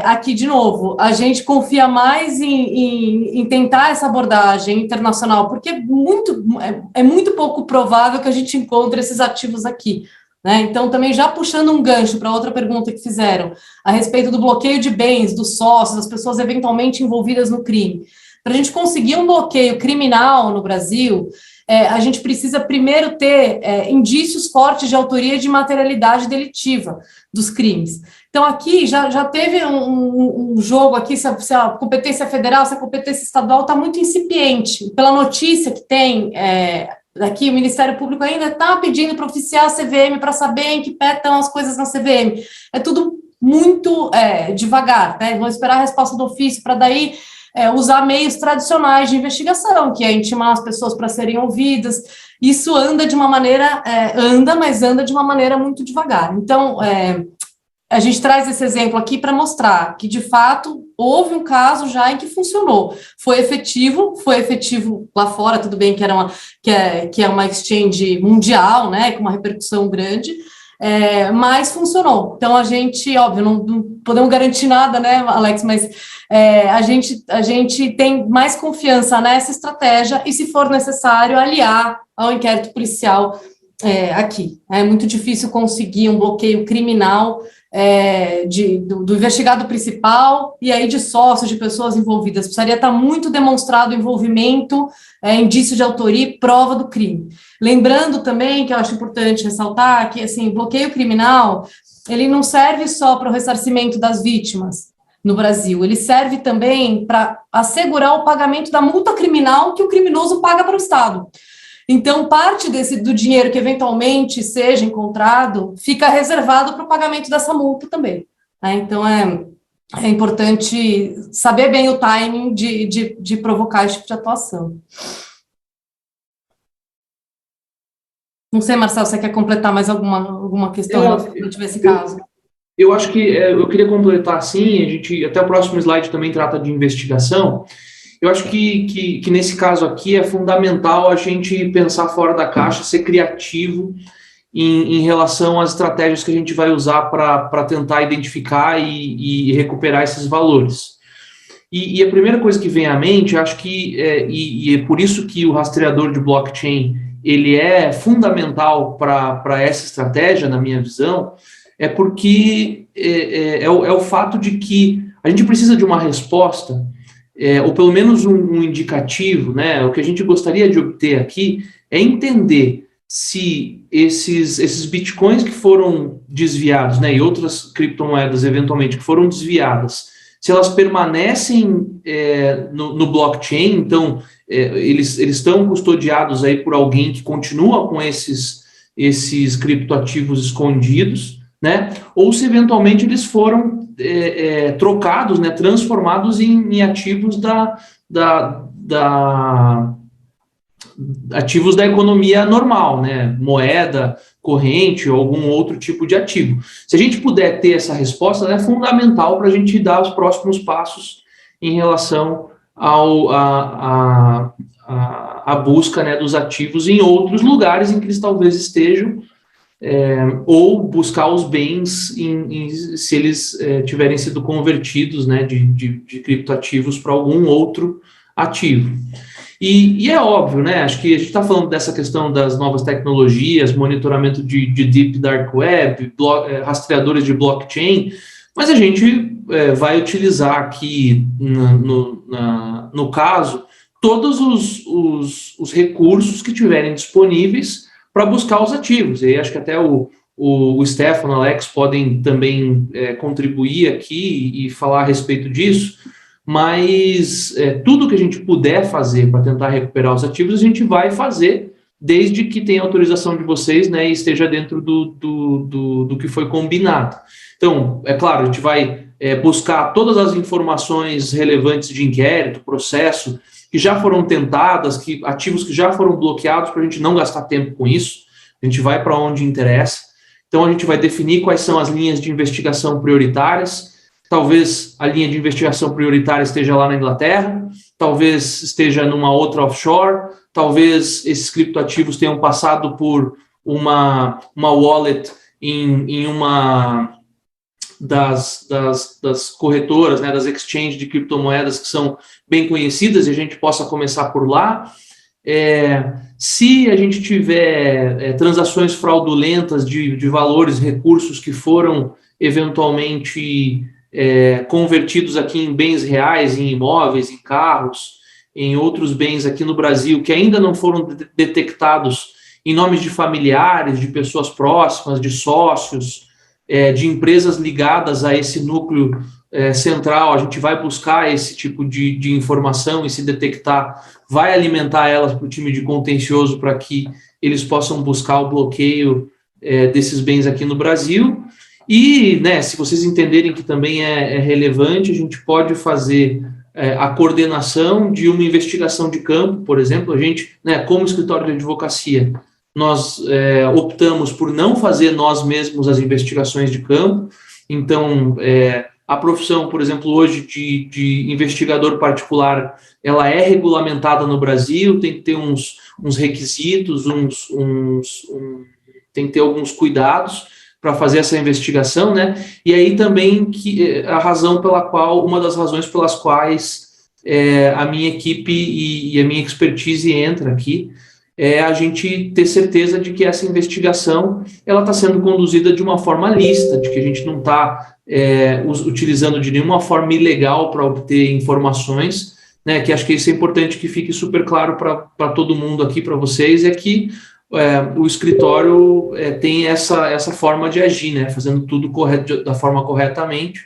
aqui, de novo, a gente confia mais em tentar essa abordagem internacional, porque é muito pouco provável que a gente encontre esses ativos aqui. Né? Então, também já puxando um gancho para outra pergunta que fizeram, a respeito do bloqueio de bens, dos sócios, das pessoas eventualmente envolvidas no crime. Para a gente conseguir um bloqueio criminal no Brasil, a gente precisa primeiro ter indícios fortes de autoria e de materialidade delitiva dos crimes. Então, aqui já teve um jogo aqui, se a competência federal, se a competência estadual está muito incipiente. Pela notícia que tem aqui, o Ministério Público ainda está pedindo para oficiar a CVM para saber em que pé estão as coisas na CVM. É tudo muito devagar, né? Vão esperar a resposta do ofício para daí usar meios tradicionais de investigação, que é intimar as pessoas para serem ouvidas. Isso anda de uma maneira, mas anda de uma maneira muito devagar. Então, a gente traz esse exemplo aqui para mostrar que, de fato, houve um caso já em que funcionou. Foi efetivo lá fora, tudo bem que é uma exchange mundial, né, com uma repercussão grande, mas funcionou. Então, a gente, óbvio, não podemos garantir nada, né, Alex, mas a gente tem mais confiança nessa estratégia e, se for necessário, aliar ao inquérito policial aqui. É muito difícil conseguir um bloqueio criminal do investigado principal e aí de sócios, de pessoas envolvidas. Precisaria estar muito demonstrado o envolvimento, indício de autoria e prova do crime. Lembrando também, que eu acho importante ressaltar, que assim, bloqueio criminal, ele não serve só para o ressarcimento das vítimas no Brasil, ele serve também para assegurar o pagamento da multa criminal que o criminoso paga para o Estado. Então, parte do dinheiro que eventualmente seja encontrado fica reservado para o pagamento dessa multa também, né? Então, é importante saber bem o timing de provocar esse tipo de atuação. Não sei, Marcelo, você quer completar mais alguma questão relacionada a esse caso? Eu acho que eu queria completar, sim, até o próximo slide também trata de investigação. Eu acho que nesse caso aqui é fundamental a gente pensar fora da caixa, ser criativo em relação às estratégias que a gente vai usar para tentar identificar e recuperar esses valores. E a primeira coisa que vem à mente, acho que, é por isso que o rastreador de blockchain ele é fundamental para essa estratégia, na minha visão, é porque é o fato de que a gente precisa de uma resposta, ou pelo menos um indicativo, né? O que a gente gostaria de obter aqui é entender se esses bitcoins que foram desviados, né, e outras criptomoedas eventualmente que foram desviadas, se elas permanecem no blockchain, então eles estão custodiados aí por alguém que continua com esses criptoativos escondidos, né? Ou se eventualmente eles foram trocados, né, transformados em ativos ativos da economia normal, né, moeda corrente ou algum outro tipo de ativo. Se a gente puder ter essa resposta, é fundamental para a gente dar os próximos passos em relação à busca, né, dos ativos em outros lugares em que eles talvez estejam, ou buscar os bens se eles tiverem sido convertidos, né, de criptoativos para algum outro ativo. E é óbvio, né? Acho que a gente está falando dessa questão das novas tecnologias, monitoramento de Deep Dark Web, rastreadores de blockchain, mas a gente vai utilizar aqui, no caso, todos os recursos que tiverem disponíveis para buscar os ativos. E aí acho que até o Stefano, o Alex podem também contribuir aqui e falar a respeito disso, mas tudo que a gente puder fazer para tentar recuperar os ativos, a gente vai fazer, desde que tenha autorização de vocês, né, e esteja dentro do que foi combinado. Então, é claro, a gente vai buscar todas as informações relevantes de inquérito, processo, que já foram tentadas, ativos que já foram bloqueados, para a gente não gastar tempo com isso. A gente vai para onde interessa. Então, a gente vai definir quais são as linhas de investigação prioritárias. Talvez a linha de investigação prioritária esteja lá na Inglaterra, talvez esteja numa outra offshore, talvez esses criptoativos tenham passado por uma wallet em uma das corretoras, né, das exchanges de criptomoedas que são bem conhecidas, e a gente possa começar por lá. Se a gente tiver transações fraudulentas de valores, recursos que foram eventualmente convertidos aqui em bens reais, em imóveis, em carros, em outros bens aqui no Brasil, que ainda não foram detectados em nomes de familiares, de pessoas próximas, de sócios, de empresas ligadas a esse núcleo central, a gente vai buscar esse tipo de informação, e se detectar, vai alimentar elas para o time de contencioso para que eles possam buscar o bloqueio desses bens aqui no Brasil. E, né, se vocês entenderem que também é relevante, a gente pode fazer a coordenação de uma investigação de campo, por exemplo. A gente, né, como escritório de advocacia, nós optamos por não fazer nós mesmos as investigações de campo. Então, a profissão, por exemplo, hoje de investigador particular, ela é regulamentada no Brasil, tem que ter uns requisitos, tem que ter alguns cuidados para fazer essa investigação, né? E aí também uma das razões pelas quais a minha equipe e a minha expertise entra aqui, é a gente ter certeza de que essa investigação ela está sendo conduzida de uma forma lícita, de que a gente não está utilizando de nenhuma forma ilegal para obter informações, né, que acho que isso é importante que fique super claro para todo mundo aqui, para vocês, é que o escritório tem essa forma de agir, né, fazendo tudo da forma corretamente,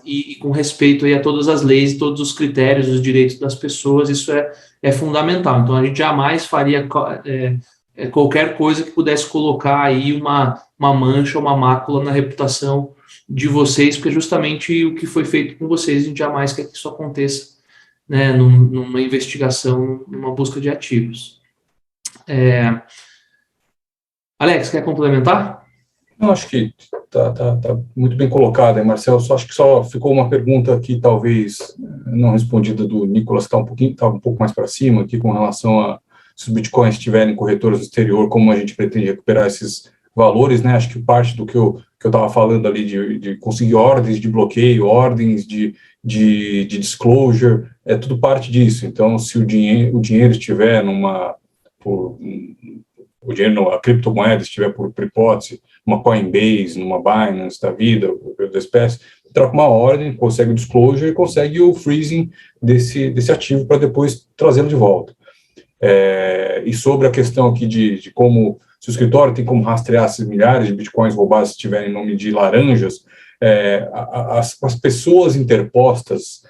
e com respeito aí a todas as leis, todos os critérios, os direitos das pessoas, isso é fundamental. Então, a gente jamais faria qualquer coisa que pudesse colocar aí uma mancha, uma mácula na reputação de vocês, porque justamente o que foi feito com vocês, a gente jamais quer que isso aconteça, né, numa investigação, numa busca de ativos. Alex, quer complementar? Eu acho que tá muito bem colocado, hein, Marcelo? Acho que só ficou uma pergunta aqui, talvez não respondida, do Nicolas, que está um pouco mais para cima, aqui, com relação a se os bitcoins estiverem em corretoras do exterior, como a gente pretende recuperar esses valores, né? Acho que parte do que eu estava falando ali de conseguir ordens de bloqueio, ordens de disclosure, é tudo parte disso. Então, se o dinheiro estiver a criptomoeda estiver, por hipótese, uma Coinbase, numa Binance da vida, ou da espécie, troca uma ordem, consegue o disclosure e consegue o freezing desse ativo para depois trazê-lo de volta. E sobre a questão aqui de como, se o escritório tem como rastrear esses milhares de bitcoins roubados se estiverem em nome de laranjas, as pessoas interpostas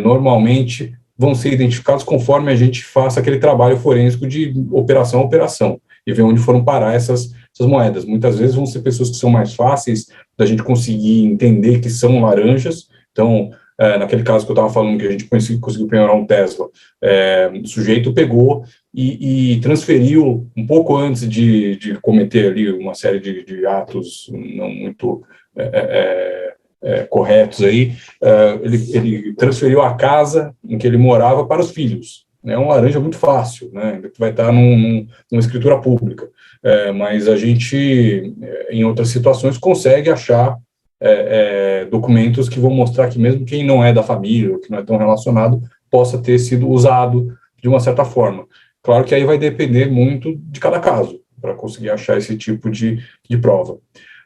normalmente vão ser identificadas conforme a gente faça aquele trabalho forensico de operação a operação e ver onde foram parar essas moedas. Muitas vezes vão ser pessoas que são mais fáceis da gente conseguir entender que são laranjas. Então, naquele caso que eu estava falando, que a gente conseguiu penhorar um Tesla, o sujeito pegou e transferiu, um pouco antes de cometer ali uma série de atos não muito corretos aí, ele transferiu a casa em que ele morava para os filhos. É um laranja muito fácil, né, que vai estar numa escritura pública, mas a gente, em outras situações, consegue achar documentos que vão mostrar que mesmo quem não é da família, ou que não é tão relacionado, possa ter sido usado de uma certa forma. Claro que aí vai depender muito de cada caso, para conseguir achar esse tipo de prova.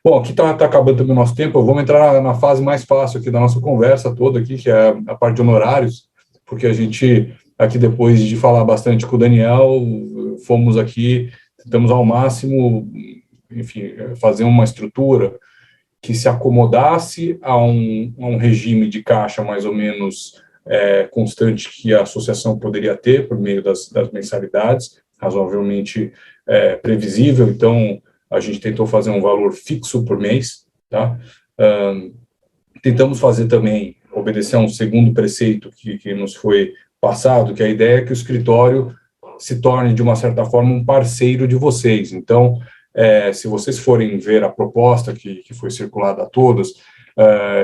Bom, aqui está acabando também o nosso tempo. Vamos entrar na fase mais fácil aqui da nossa conversa toda, aqui, que é a parte de honorários, porque a gente, aqui, depois de falar bastante com o Daniel, fomos aqui, tentamos ao máximo, enfim, fazer uma estrutura que se acomodasse a um regime de caixa mais ou menos constante que a associação poderia ter por meio das mensalidades, razoavelmente previsível. Então, a gente tentou fazer um valor fixo por mês, tá? Tentamos fazer também, obedecer a um segundo preceito que nos foi passado, que a ideia é que o escritório se torne, de uma certa forma, um parceiro de vocês. Então, se vocês forem ver a proposta que foi circulada a todos,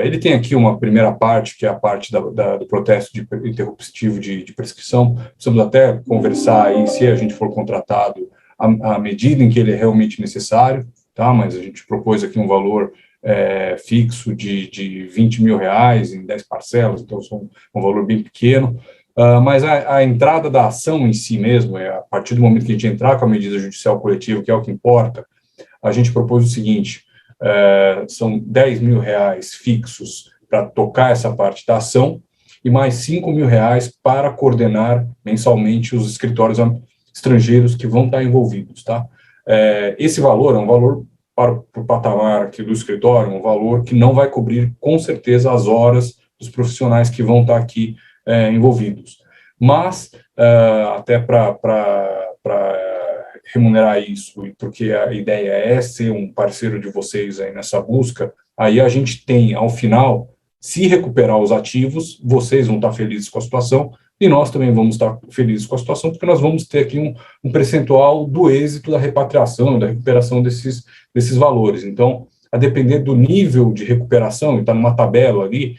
ele tem aqui uma primeira parte, que é a parte do protesto interruptivo de prescrição. Precisamos até conversar aí, se a gente for contratado, à medida em que ele é realmente necessário, tá? Mas a gente propôs aqui um valor fixo de 20 mil reais em 10 parcelas, então um valor bem pequeno. Mas a entrada da ação em si mesmo, a partir do momento que a gente entrar com a medida judicial coletiva, que é o que importa, a gente propôs o seguinte: são 10 mil reais fixos para tocar essa parte da ação e mais 5 mil reais para coordenar mensalmente os escritórios estrangeiros que vão estar envolvidos, tá? Esse valor é um valor para o patamar aqui do escritório, um valor que não vai cobrir, com certeza, as horas dos profissionais que vão estar aqui envolvidos. Mas, até para remunerar isso, e porque a ideia é ser um parceiro de vocês aí nessa busca, aí a gente tem, ao final, se recuperar os ativos, vocês vão estar felizes com a situação, e nós também vamos estar felizes com a situação, porque nós vamos ter aqui um percentual do êxito da repatriação, da recuperação desses valores. Então, a depender do nível de recuperação, está numa tabela ali,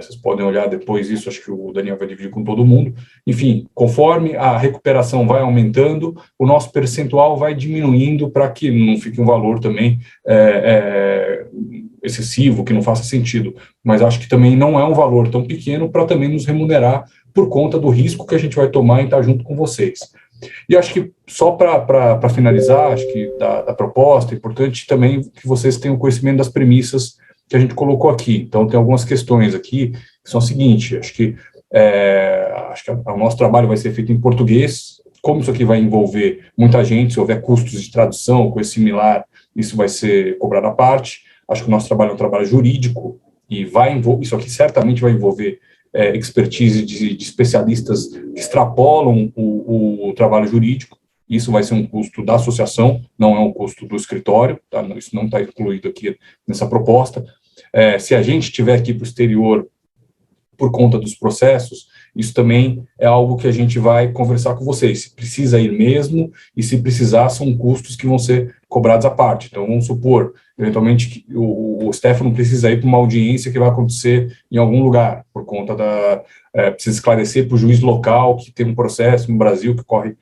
vocês podem olhar depois isso, acho que o Daniel vai dividir com todo mundo, enfim, conforme a recuperação vai aumentando, o nosso percentual vai diminuindo para que não fique um valor também excessivo, que não faça sentido, mas acho que também não é um valor tão pequeno para também nos remunerar por conta do risco que a gente vai tomar em estar junto com vocês. E acho que, só para finalizar, acho que da proposta, é importante também que vocês tenham conhecimento das premissas que a gente colocou aqui. Então, tem algumas questões aqui que são as seguintes, acho que o nosso trabalho vai ser feito em português. Como isso aqui vai envolver muita gente, se houver custos de tradução ou coisa similar, isso vai ser cobrado à parte. Acho que o nosso trabalho é um trabalho jurídico e isso aqui certamente vai envolver expertise de especialistas que extrapolam o trabalho jurídico. Isso vai ser um custo da associação, não é um custo do escritório, tá? Isso não está incluído aqui nessa proposta. Se a gente tiver aqui para o exterior por conta dos processos, isso também é algo que a gente vai conversar com vocês, se precisa ir mesmo, e se precisar, são custos que vão ser cobrados à parte. Então, vamos supor, eventualmente, o Stefano precisa ir para uma audiência que vai acontecer em algum lugar, por conta precisa esclarecer para o juiz local que tem um processo no Brasil que corre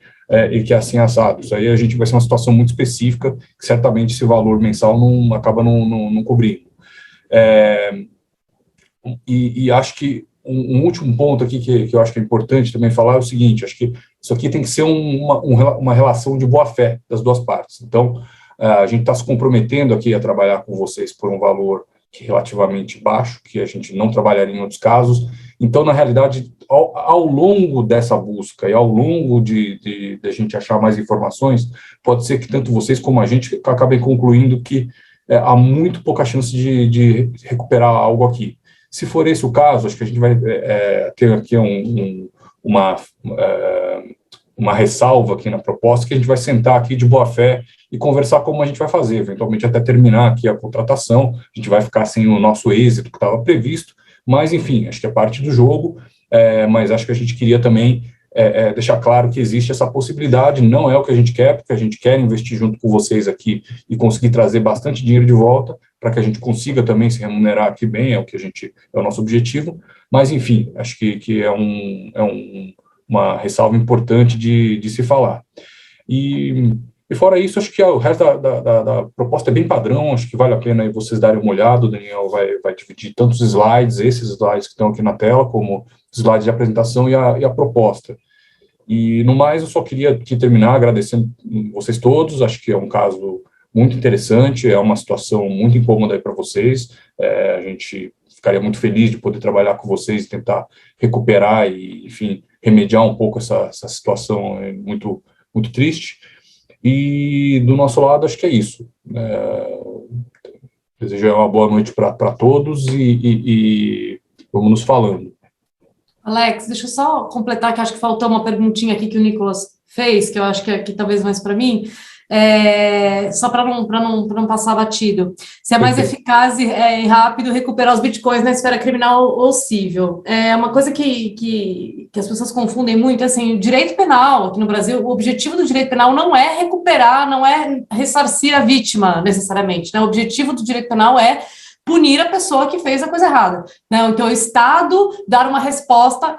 e que é assim assado. Isso aí vai ser uma situação muito específica, que certamente esse valor mensal acaba não cobrindo. E acho que um último ponto aqui que eu acho que é importante também falar é o seguinte, acho que isso aqui tem que ser uma relação de boa-fé das duas partes. Então, a gente está se comprometendo aqui a trabalhar com vocês por um valor relativamente baixo, que a gente não trabalharia em outros casos. Então, na realidade, ao longo dessa busca e ao longo de a gente achar mais informações, pode ser que tanto vocês como a gente acabem concluindo que há muito pouca chance de recuperar algo aqui. Se for esse o caso, acho que a gente vai ter aqui uma ressalva aqui na proposta, que a gente vai sentar aqui de boa fé e conversar como a gente vai fazer, eventualmente até terminar aqui a contratação. A gente vai ficar sem o nosso êxito que estava previsto, mas enfim, acho que é parte do jogo, mas acho que a gente queria também deixar claro que existe essa possibilidade, não é o que a gente quer, porque a gente quer investir junto com vocês aqui e conseguir trazer bastante dinheiro de volta, para que a gente consiga também se remunerar aqui bem, é o nosso objetivo, mas enfim, acho que uma ressalva importante de se falar. E fora isso, acho que o resto da proposta é bem padrão, acho que vale a pena aí vocês darem uma olhada. O Daniel vai dividir tanto os slides, esses slides que estão aqui na tela, como os slides de apresentação e a proposta. E, no mais, eu só queria aqui terminar agradecendo vocês todos, acho que é um caso muito interessante, é uma situação muito incômoda aí para vocês, a gente ficaria muito feliz de poder trabalhar com vocês e tentar recuperar e, enfim, remediar um pouco essa situação muito, muito triste. E, do nosso lado, acho que é isso. Desejo uma boa noite para todos e vamos nos falando. Alex, deixa eu só completar, que acho que faltou uma perguntinha aqui que o Nicolas fez, que eu acho que é aqui talvez mais para mim, só para não passar batido. Se é mais eficaz e rápido recuperar os bitcoins na esfera criminal ou civil. É uma coisa que as pessoas confundem muito, assim, o direito penal aqui no Brasil, o objetivo do direito penal não é recuperar, não é ressarcir a vítima, necessariamente, né? O objetivo do direito penal é punir a pessoa que fez a coisa errada, né? Então, o Estado dar uma resposta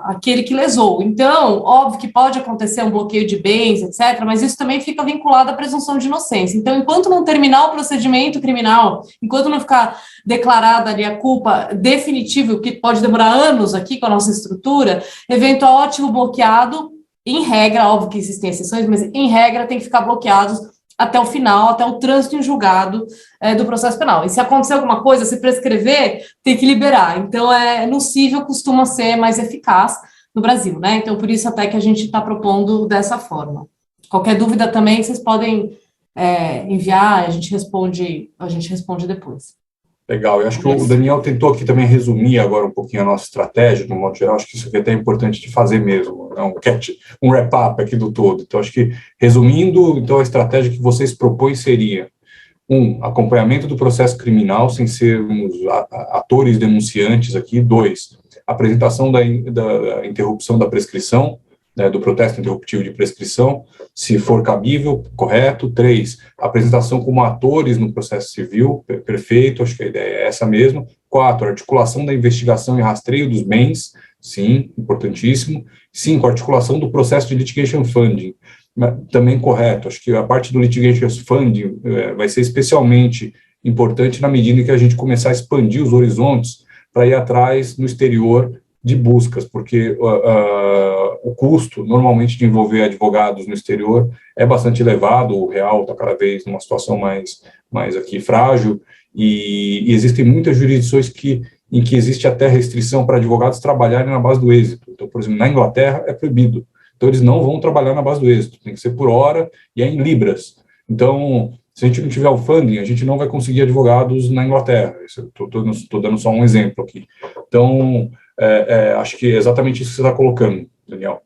àquele que lesou. Então, óbvio que pode acontecer um bloqueio de bens, etc., mas isso também fica vinculado à presunção de inocência. Então, enquanto não terminar o procedimento criminal, enquanto não ficar declarada ali a culpa definitiva, o que pode demorar anos aqui com a nossa estrutura, eventual ativo bloqueado, em regra, óbvio que existem exceções, mas em regra tem que ficar bloqueados até o final, até o trânsito em julgado do processo penal. E se acontecer alguma coisa, se prescrever, tem que liberar. Então, no cível costuma ser mais eficaz no Brasil, né? Então, por isso até que a gente está propondo dessa forma. Qualquer dúvida também, vocês podem enviar, a gente responde depois. Legal, eu acho que o Daniel tentou aqui também resumir agora um pouquinho a nossa estratégia, de um modo geral, acho que isso aqui é até importante de fazer mesmo, um wrap-up aqui do todo. Então, acho que, resumindo, então a estratégia que vocês propõem seria, acompanhamento do processo criminal, sem sermos atores denunciantes aqui. 2, apresentação da interrupção da prescrição, né, do protesto interruptivo de prescrição, se for cabível, correto. 3, apresentação como atores no processo civil, perfeito, acho que a ideia é essa mesmo. 4, articulação da investigação e rastreio dos bens, sim, importantíssimo. 5, articulação do processo de litigation funding, também correto, acho que a parte do litigation funding vai ser especialmente importante na medida em que a gente começar a expandir os horizontes para ir atrás no exterior de buscas, porque o custo, normalmente, de envolver advogados no exterior é bastante elevado, o real está cada vez numa situação mais aqui frágil, e existem muitas jurisdições em que existe até restrição para advogados trabalharem na base do êxito. Então, por exemplo, na Inglaterra é proibido. Então, eles não vão trabalhar na base do êxito, tem que ser por hora e é em libras. Então, se a gente não tiver o funding, a gente não vai conseguir advogados na Inglaterra. Estou dando só um exemplo aqui. Então, acho que é exatamente isso que você está colocando, Daniel.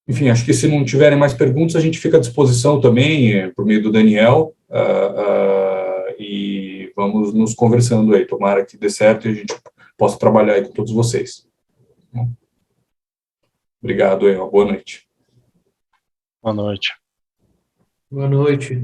Enfim, acho que se não tiverem mais perguntas, a gente fica à disposição também, por meio do Daniel, e vamos nos conversando aí. Tomara que dê certo e a gente possa trabalhar aí com todos vocês. Obrigado aí, uma boa noite. Boa noite. Boa noite.